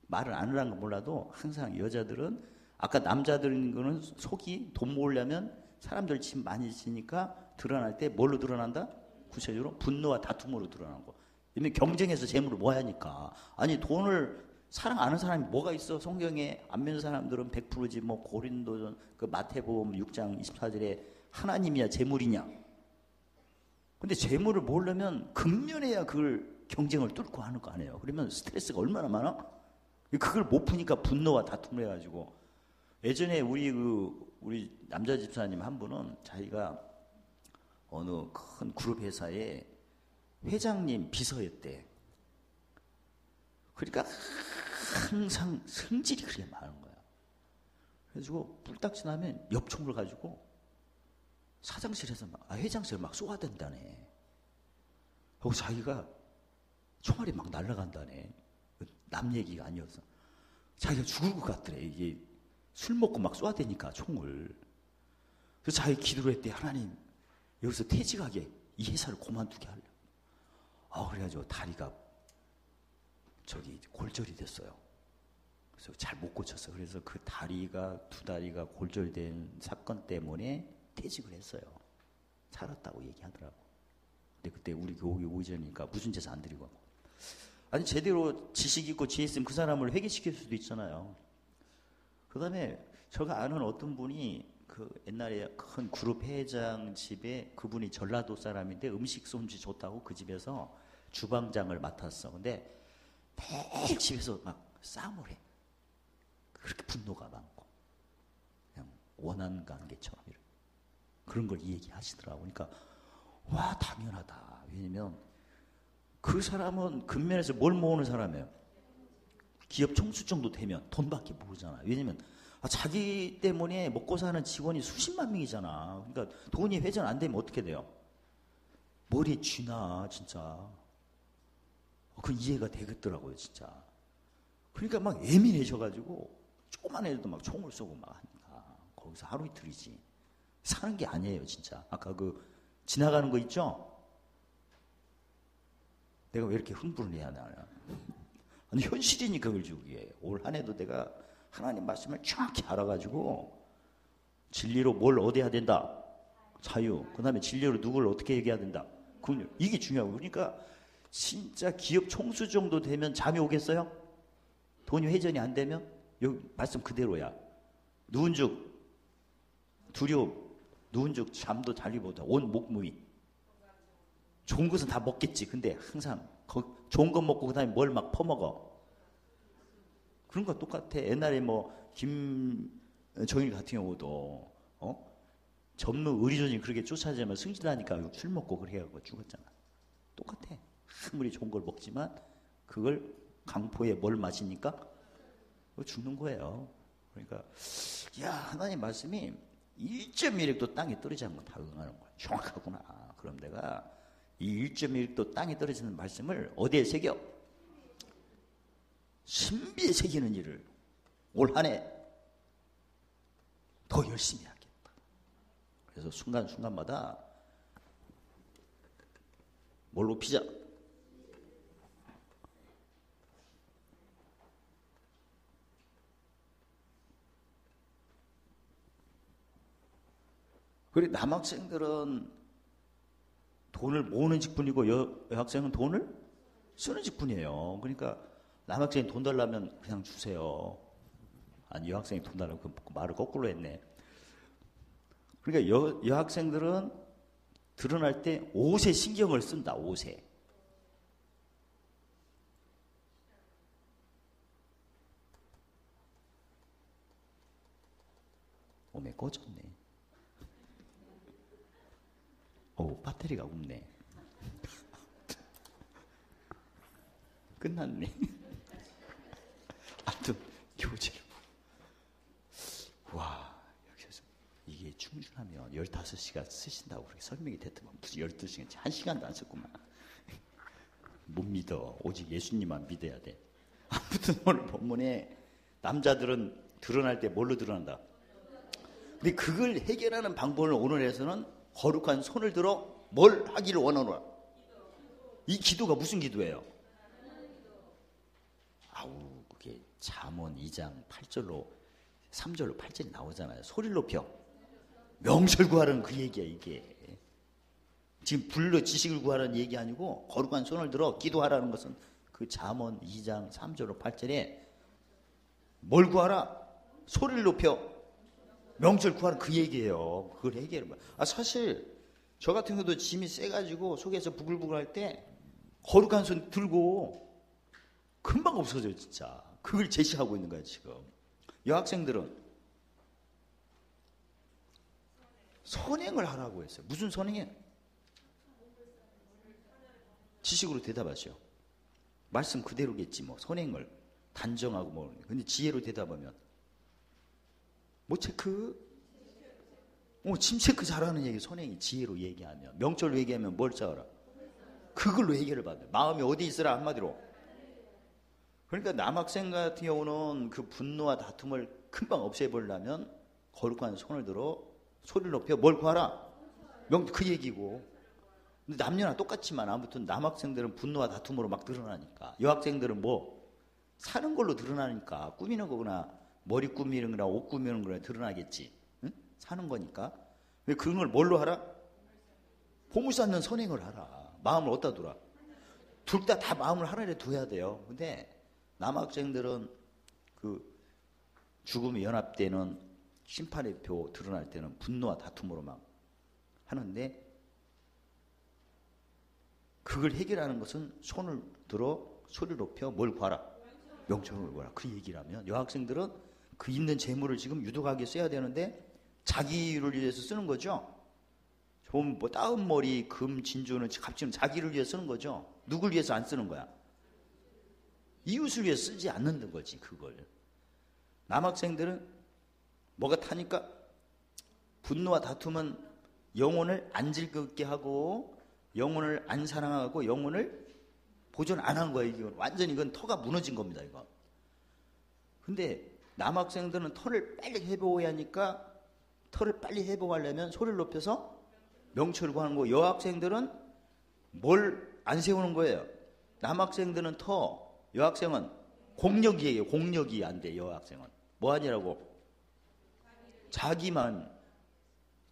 말을 안 하는 건 몰라도 항상 여자들은 아까 남자들인 거는 속이 돈 모으려면 사람들 집 많이 지니까 드러날 때 뭘로 드러난다? 구체적으로 분노와 다툼으로 드러나는 거. 왜냐면 경쟁해서 재물을 모아야 하니까. 아니 돈을 사랑 안 하는 사람이 뭐가 있어? 성경에 안 믿는 사람들은 100%지. 뭐 고린도전 그 마태복음 6장 24절에 하나님이야 재물이냐? 근데 재물을 모으려면 근면해야 그걸 경쟁을 뚫고 하는 거 아니에요. 그러면 스트레스가 얼마나 많아? 그걸 못 푸니까 분노와 다툼을 해가지고. 예전에 우리 남자 집사님 한 분은 자기가 어느 큰 그룹 회사에 회장님 비서였대. 그러니까 항상 성질이 그렇게 많은 거야. 그래가지고 뿔딱 지나면 엽총을 가지고 사장실에서 회장실에 막 쏘아댄다네. 하고 자기가 총알이 막 날아간다네. 남 얘기가 아니어서. 자기가 죽을 것 같더래. 이게 술 먹고 막 쏘아대니까 총을. 그래서 자기 기도를 했대. 하나님, 여기서 퇴직하게 이 회사를 그만두게 하려. 그래가지고 다리가 골절이 됐어요. 그래서 잘 못 고쳤어. 그래서 그 두 다리가 골절된 사건 때문에 퇴직을 했어요. 살았다고 얘기하더라고. 근데 그때 우리 교육이 오기 전이니까 무슨 제사 안 드리고. 아니, 제대로 지식 있고 지혜 있으면 그 사람을 회개시킬 수도 있잖아요. 그 다음에 제가 아는 어떤 분이 그 옛날에 큰 그룹 회장 집에, 그분이 전라도 사람인데 음식 솜씨 좋다고 그 집에서 주방장을 맡았어. 근데 매일 집에서 막 싸움을 해. 그렇게 분노가 많고 그냥 원한 관계처럼 그런 걸 얘기하시더라고. 그러니까 와, 당연하다. 왜냐면 그 사람은 근면에서 뭘 모으는 사람이에요? 기업 총수 정도 되면 돈밖에 모르잖아. 왜냐면 자기 때문에 먹고 사는 직원이 수십만 명이잖아. 그러니까 돈이 회전 안 되면 어떻게 돼요? 머리에 쥐나 진짜. 그 이해가 되겠더라고요, 진짜. 그러니까 막 예민해져가지고 조그만 애들도 막 총을 쏘고 막 하니까 거기서 하루 이틀이지. 사는 게 아니에요, 진짜. 아까 그 지나가는 거 있죠? 내가 왜 이렇게 흥분을 해야 하나? 아니, 현실이니까 그걸 주기에. 올 한 해도 내가 하나님 말씀을 정확히 알아가지고 진리로 뭘 얻어야 된다. 자유. 그 다음에 진리로 누구를 어떻게 얘기해야 된다. 이게 중요하고. 그러니까 진짜 기업 총수 정도 되면 잠이 오겠어요? 돈이 회전이 안 되면? 여기 말씀 그대로야. 누운즉 두려움, 누운즉 잠도 달리 보다 온 목무위. 좋은 것은 다 먹겠지. 근데 항상 좋은 것 먹고 그 다음에 뭘 막 퍼먹어. 그런 거 똑같아. 옛날에 김정일 같은 경우도 전무 의료진이 그렇게 쫓아지면 승진하니까 술 먹고 그래갖고 죽었잖아. 똑같아. 아무리 좋은 걸 먹지만 그걸 강포에 뭘 마시니까 죽는 거예요. 그러니까 하나님 말씀이 1.1획도 땅에 떨어지지 않고 다 응하는 거야. 정확하구나. 그럼 내가 이 1.1획도 땅에 떨어지는 말씀을 어디에 새겨? 신비에 새기는 일을 올 한 해 더 열심히 하겠다. 그래서 순간순간마다 뭘 높이자? 그리고 남학생들은 돈을 모으는 직분이고 여학생은 돈을 쓰는 직분이에요. 그러니까 남학생이 돈 달라면 그냥 주세요. 아니, 여학생이 돈 달라고 그 말을 거꾸로 했네. 그러니까 여학생들은 드러날 때 옷에 신경을 쓴다. 옷에. 몸에 꽂혔네. 배터리가 없네. 끝났네. 아무튼 교재를 와, 여기서 이게 충분하면 15시간 쓰신다고 그렇게 설명이 됐더만 무슨 12시간, 1시간도 안 썼구만. 못 믿어. 오직 예수님만 믿어야 돼. 아무튼 오늘 본문에 남자들은 드러날 때 뭘로 드러난다? 근데 그걸 해결하는 방법을 오늘에서는 거룩한 손을 들어 뭘 하기를 원하노라. 이 기도가 무슨 기도예요? 그게 잠언 2장 8절로 3절로 8절이 나오잖아요. 소리를 높여 명철 구하라는 그 얘기야. 이게 지금 불러 지식을 구하라는 얘기 아니고 거룩한 손을 들어 기도하라는 것은 그 잠언 2장 3절로 8절에 뭘 구하라? 소리를 높여 명철 구하는 그 얘기예요. 그걸 해결해 봐. 사실 저 같은 경우도 짐이 세가지고 속에서 부글부글 할 때 거룩한 손 들고 금방 없어져요, 진짜. 그걸 제시하고 있는 거야, 지금. 여학생들은 선행을 하라고 했어요. 무슨 선행이에요? 지식으로 대답하시오. 말씀 그대로겠지 뭐. 선행을 단정하고 뭐. 근데 지혜로 대답하면 뭐 체크? 침 체크 잘하는 얘기. 선행이 지혜로 얘기하면, 명철로 얘기하면 뭘 짜라? 그걸로 해결을 받아요. 마음이 어디 있으라 한마디로. 그러니까 남학생 같은 경우는 그 분노와 다툼을 금방 없애보려면 거룩한 손을 들어 소리를 높여 뭘 구하라? 그 얘기고. 근데 남녀나 똑같지만 아무튼 남학생들은 분노와 다툼으로 막 드러나니까, 여학생들은 뭐 사는 걸로 드러나니까, 꾸미는 거구나, 머리 꾸미는 거나 옷 꾸미는 거나 드러나겠지. 응? 사는 거니까. 왜 그런 걸 뭘로 하라? 보물 쌓는 선행을 하라. 마음을 어디다 두라? 둘 다 마음을 하나에 둬야 돼요. 근데 남학생들은 그 죽음이 연합되는 심판의 표 드러날 때는 분노와 다툼으로 막 하는데, 그걸 해결하는 것은 손을 들어 소리를 높여 뭘 구하라? 명철을 구하라. 그 얘기를 하면, 여학생들은 그 있는 재물을 지금 유독하게 써야 되는데 자기를 위해서 쓰는 거죠. 좀 뭐 따은 머리, 금, 진주는 값지는 자기를 위해 쓰는 거죠. 누굴 위해서 안 쓰는 거야? 이웃을 위해 쓰지 않는 거지, 그걸. 남학생들은 뭐가 타니까? 분노와 다툼은 영혼을 안 즐겁게 하고, 영혼을 안 사랑하고, 영혼을 보존 안 한 거예요. 이건 완전히 이건 터가 무너진 겁니다, 이거. 근데 남학생들은 터를 빨리 회복해야 하니까, 터를 빨리 회복하려면 소리를 높여서 명철을 구하는 거고, 여학생들은 뭘 안 세우는 거예요. 남학생들은 터, 여학생은 공력이에요. 공력이 안 돼. 여학생은 뭐 하냐라고? 자기만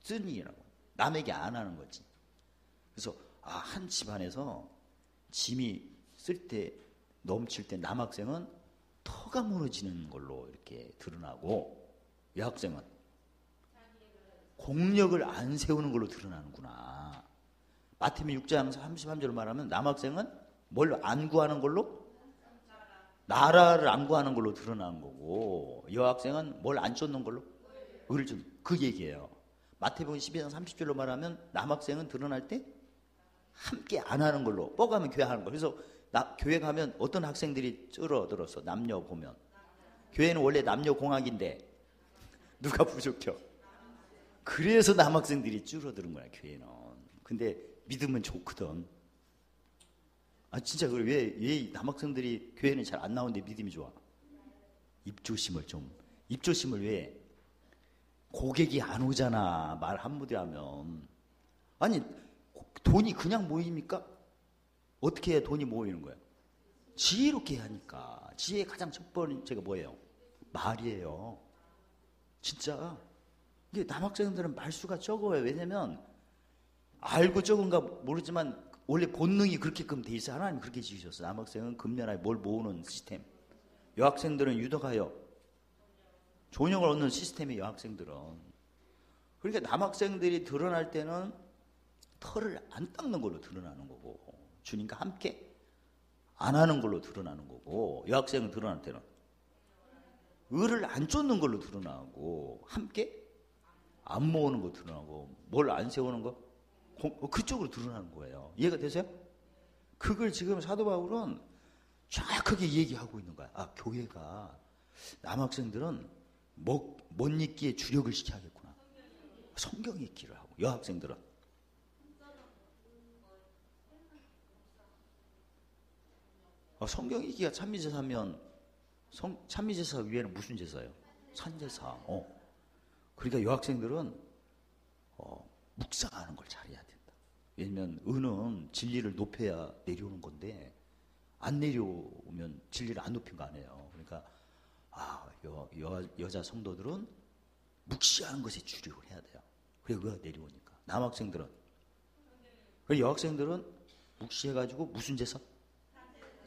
쓰니라고. 남에게 안 하는 거지. 그래서 한 집안에서 짐이 쓸 때, 넘칠 때 남학생은 터가 무너지는 걸로 이렇게 드러나고, 여학생은 공력을 안 세우는 걸로 드러나는구나. 마태복음 6장 33절을 말하면 남학생은 뭘 안 구하는 걸로? 나라를 안 구하는 걸로 드러나는 거고, 여학생은 뭘 안 쫓는 걸로? 의를 쫓는, 그 얘기예요. 마태복음 12장 30절로 말하면 남학생은 드러날 때 함께 안 하는 걸로, 뻐가면 교회 하는 거. 그래서 교회 가면 어떤 학생들이 줄어들었어. 남녀 보면. 교회는 원래 남녀 공학인데 누가 부족혀? 그래서 남학생들이 줄어드는 거야, 교회는. 근데 믿으면 좋거든. 진짜 그래. 왜 남학생들이 교회는 잘 안 나오는데 믿음이 좋아? 입조심을 왜? 고객이 안 오잖아, 말 한마디 하면. 아니, 돈이 그냥 모입니까? 어떻게 해야 돈이 모이는 거야? 지혜롭게 하니까. 지혜의 가장 첫 번째가 뭐예요? 말이에요. 진짜. 이게 남학생들은 말수가 적어요. 왜냐면 알고 적은가 모르지만 원래 본능이 그렇게끔 돼 있어요. 하나님 그렇게 지으셨어요. 남학생은 금년에 뭘 모으는 시스템. 여학생들은 유독하여 존영을 얻는 시스템이 여학생들은. 그러니까 남학생들이 드러날 때는 털을 안 닦는 걸로 드러나는 거고, 주님과 함께 안 하는 걸로 드러나는 거고, 여학생은 드러날 때는 의를 안 쫓는 걸로 드러나고, 함께 안 모으는 거 드러나고, 뭘 안 세우는 거? 그쪽으로 드러나는 거예요. 이해가 되세요? 그걸 지금 사도 바울은 정확하게 얘기하고 있는 거야. 교회가 남학생들은 못 읽기에 주력을 시켜야겠구나. 성경 읽기를 하고, 여학생들은 성경 읽기가 찬미제사면, 찬미제사 위에는 무슨 제사예요? 산제사. 그러니까 여학생들은 묵상하는 걸 잘해야 된다. 왜냐면 은은 진리를 높여야 내려오는 건데, 안 내려오면 진리를 안 높인 거 아니에요. 그러니까 여자 성도들은 묵시하는 것에 주력을 해야 돼요. 그래, 의가 내려오니까. 남학생들은, 그래, 여학생들은 묵시해가지고 무슨 제사?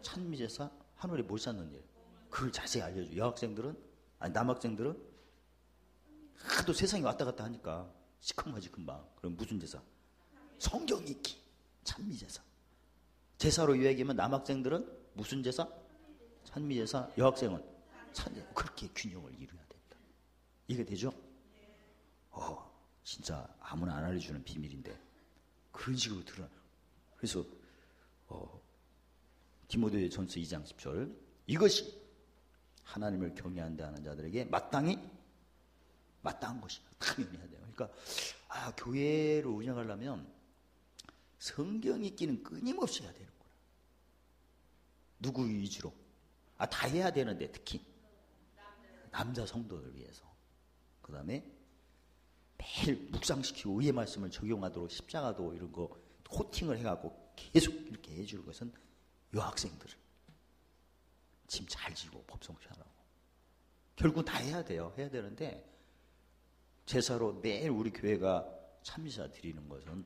찬미제사, 하늘에 뭘 쌓는 일. 그걸 자세히 알려줘. 여학생들은, 남학생들은 하도 세상에 왔다 갔다 하니까 시커머지 금방. 그럼 무슨 제사? 성경 읽기, 찬미제사. 제사로 이야기하면 남학생들은 무슨 제사? 찬미제사. 여학생은 찬미제사. 그렇게 균형을 이루어야 된다. 이게 되죠? 진짜 아무나 안 알려주는 비밀인데 그런 식으로 드러나. 그래서 디모데전서 2장 10절 이것이 하나님을 경외한다 하는 자들에게 마땅한 것이 당연히 해야 돼요. 그러니까 교회를 운영하려면 성경 읽기는 끊임없이 해야 되는 거야. 누구 위주로? 다 해야 되는데 특히 남자 성도들 위해서. 그 다음에 매일 묵상시키고 의의 말씀을 적용하도록 십자가도 이런 거 코팅을 해갖고 계속 이렇게 해주는 것은 여학생들을 짐 잘 지고 법성시하라고. 결국 다 해야 돼요. 해야 되는데 제사로 매일 우리 교회가 참미사 드리는 것은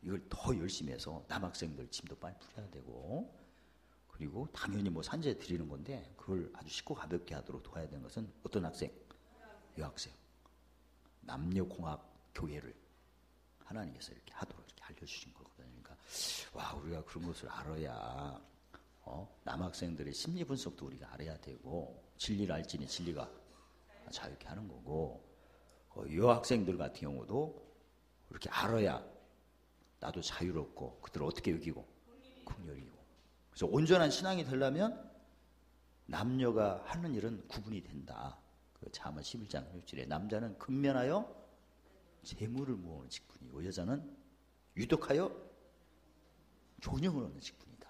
이걸 더 열심히 해서 남학생들 짐도 빨리 풀어야 되고, 그리고 당연히 뭐 산재 드리는 건데 그걸 아주 쉽고 가볍게 하도록 도와야 되는 것은 어떤 학생? 여학생. 남녀공학 교회를 하나님께서 이렇게 하도록 이렇게 알려주신 거거든요. 그러니까 우리가 그런 것을 알아야 남학생들의 심리 분석도 우리가 알아야 되고, 진리를 알지니 진리가 자유케 하는 거고, 여학생들 같은 경우도 이렇게 알아야 나도 자유롭고 그들을 어떻게 여기고 긍휼이고. 그래서 온전한 신앙이 되려면 남녀가 하는 일은 구분이 된다. 그 잠언 11장 6절에 남자는 근면하여 재물을 모으는 직분이고 여자는 유독하여 존영을 얻는 직분이다.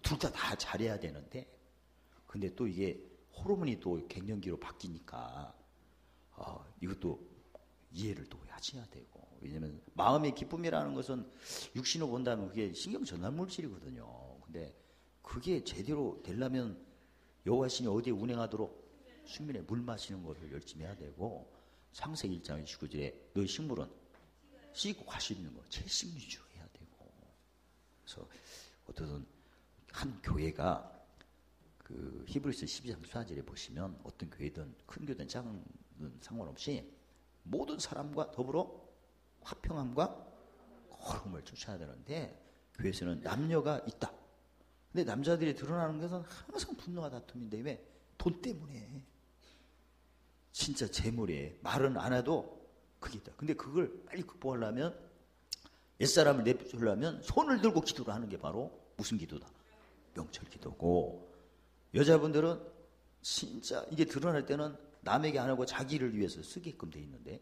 둘 다 잘해야 되는데, 근데 또 이게 호르몬이 또 갱년기로 바뀌니까 이것도 이해를 또 같이 해야 되고. 왜냐면 마음의 기쁨이라는 것은 육신으로 본다면 그게 신경 전달 물질이거든요. 근데 그게 제대로 되려면 여호와신이 어디에 운행하도록 수면에 물 마시는 것을 열심히 해야 되고, 창세기 1장 29절에 너희 식물은 씻고 과실 있는 거 채식 위주로 해야 되고. 그래서 어떤 한 교회가 그 히브리서 12장 14절에 보시면 어떤 교회든 큰 교회든 작은 상관없이 모든 사람과 더불어 화평함과 거룩함을 쫓아야 되는데, 교회에서는 남녀가 있다. 근데 남자들이 드러나는 것은 항상 분노와 다툼인데 왜? 돈 때문에. 진짜 재물에 말은 안 해도 그게 있다. 근데 그걸 빨리 극복하려면, 옛사람을 내쫓으려면 손을 들고 기도를 하는 게 바로 무슨 기도다? 명철 기도고, 여자분들은 진짜 이게 드러날 때는 남에게 안 하고 자기를 위해서 쓰게끔 돼 있는데,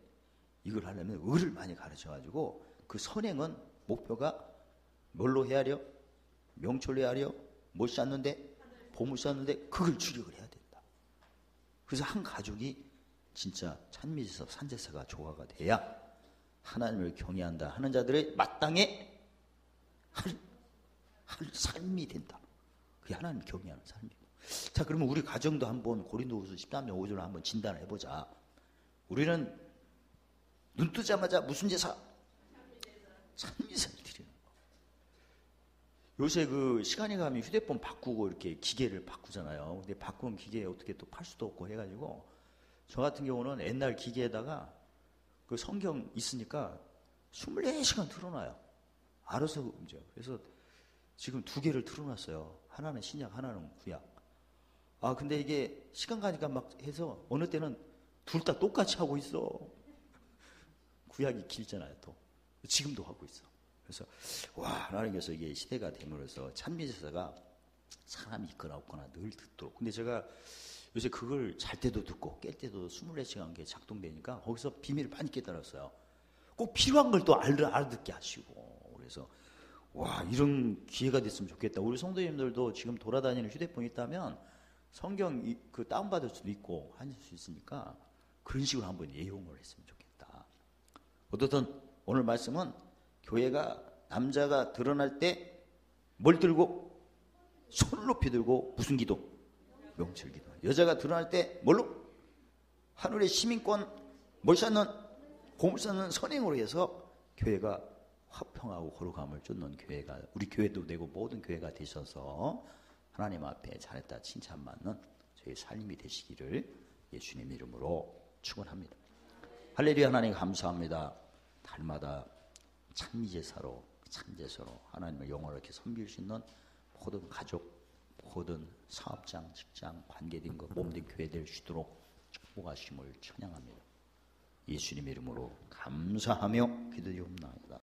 이걸 하려면 의를 많이 가르쳐가지고 그 선행은 목표가 뭘로 헤아려? 명철로 헤아려? 못 샀는데? 보물 샀는데? 그걸 주력을 해야 된다. 그래서 한 가족이 진짜 찬미제사, 산제사가 조화가 돼야 하나님을 경외한다 하는 자들의 마땅에 할 삶이 된다. 그게 하나님을 경외하는 삶이고. 자, 그러면 우리 가정도 한번 고린도후서 13장 5절로 한번 진단을 해보자. 우리는 눈 뜨자마자 무슨 제사? 찬미제사를 드리는 거. 요새 그 시간이 가면 휴대폰 바꾸고 이렇게 기계를 바꾸잖아요. 근데 바꾸는 기계에 어떻게 또 팔 수도 없고 해가지고, 저 같은 경우는 옛날 기계에다가 그 성경 있으니까 24시간 틀어놔요. 알아서 이제. 그래서 지금 2개를 틀어놨어요. 하나는 신약, 하나는 구약. 근데 이게 시간 가니까 막 해서 어느 때는 둘 다 똑같이 하고 있어. 구약이 길잖아요, 또. 지금도 하고 있어. 그래서 하나님께서 이게 시대가 됨으로써 찬미제사가 사람이 있거나 없거나 늘 듣도록. 근데 제가 요새 그걸 잘 때도 듣고 깰 때도 24시간 게 작동되니까 거기서 비밀을 많이 깨달았어요. 꼭 필요한 걸 또 알아듣게 하시고. 그래서 이런 기회가 됐으면 좋겠다. 우리 성도님들도 지금 돌아다니는 휴대폰이 있다면 성경 그 다운받을 수도 있고 하실 수 있으니까 그런 식으로 한번 예용을 했으면 좋겠다. 어떻든 오늘 말씀은 교회가 남자가 드러날 때 뭘 들고? 손을 높이 들고 무슨 기도? 명철 기도. 여자가 드러날 때 뭘로? 하늘의 시민권 뭘 쌓는? 공을 쌓는 선행으로 해서 교회가 화평하고 거룩함을 쫓는 교회가, 우리 교회도 되고 모든 교회가 되셔서 하나님 앞에 잘했다 칭찬받는 저희 삶이 되시기를 예수님 이름으로 축원합니다. 할렐루야. 하나님 감사합니다. 달마다 찬미제사로 참제사로 하나님을 영원하게 섬길 수 있는 모든 가족, 모든 사업장, 직장, 관계된 것, 몸된 교회 될 수 있도록 축복하심을 찬양합니다. 예수님 이름으로 감사하며 기도드리옵나이다.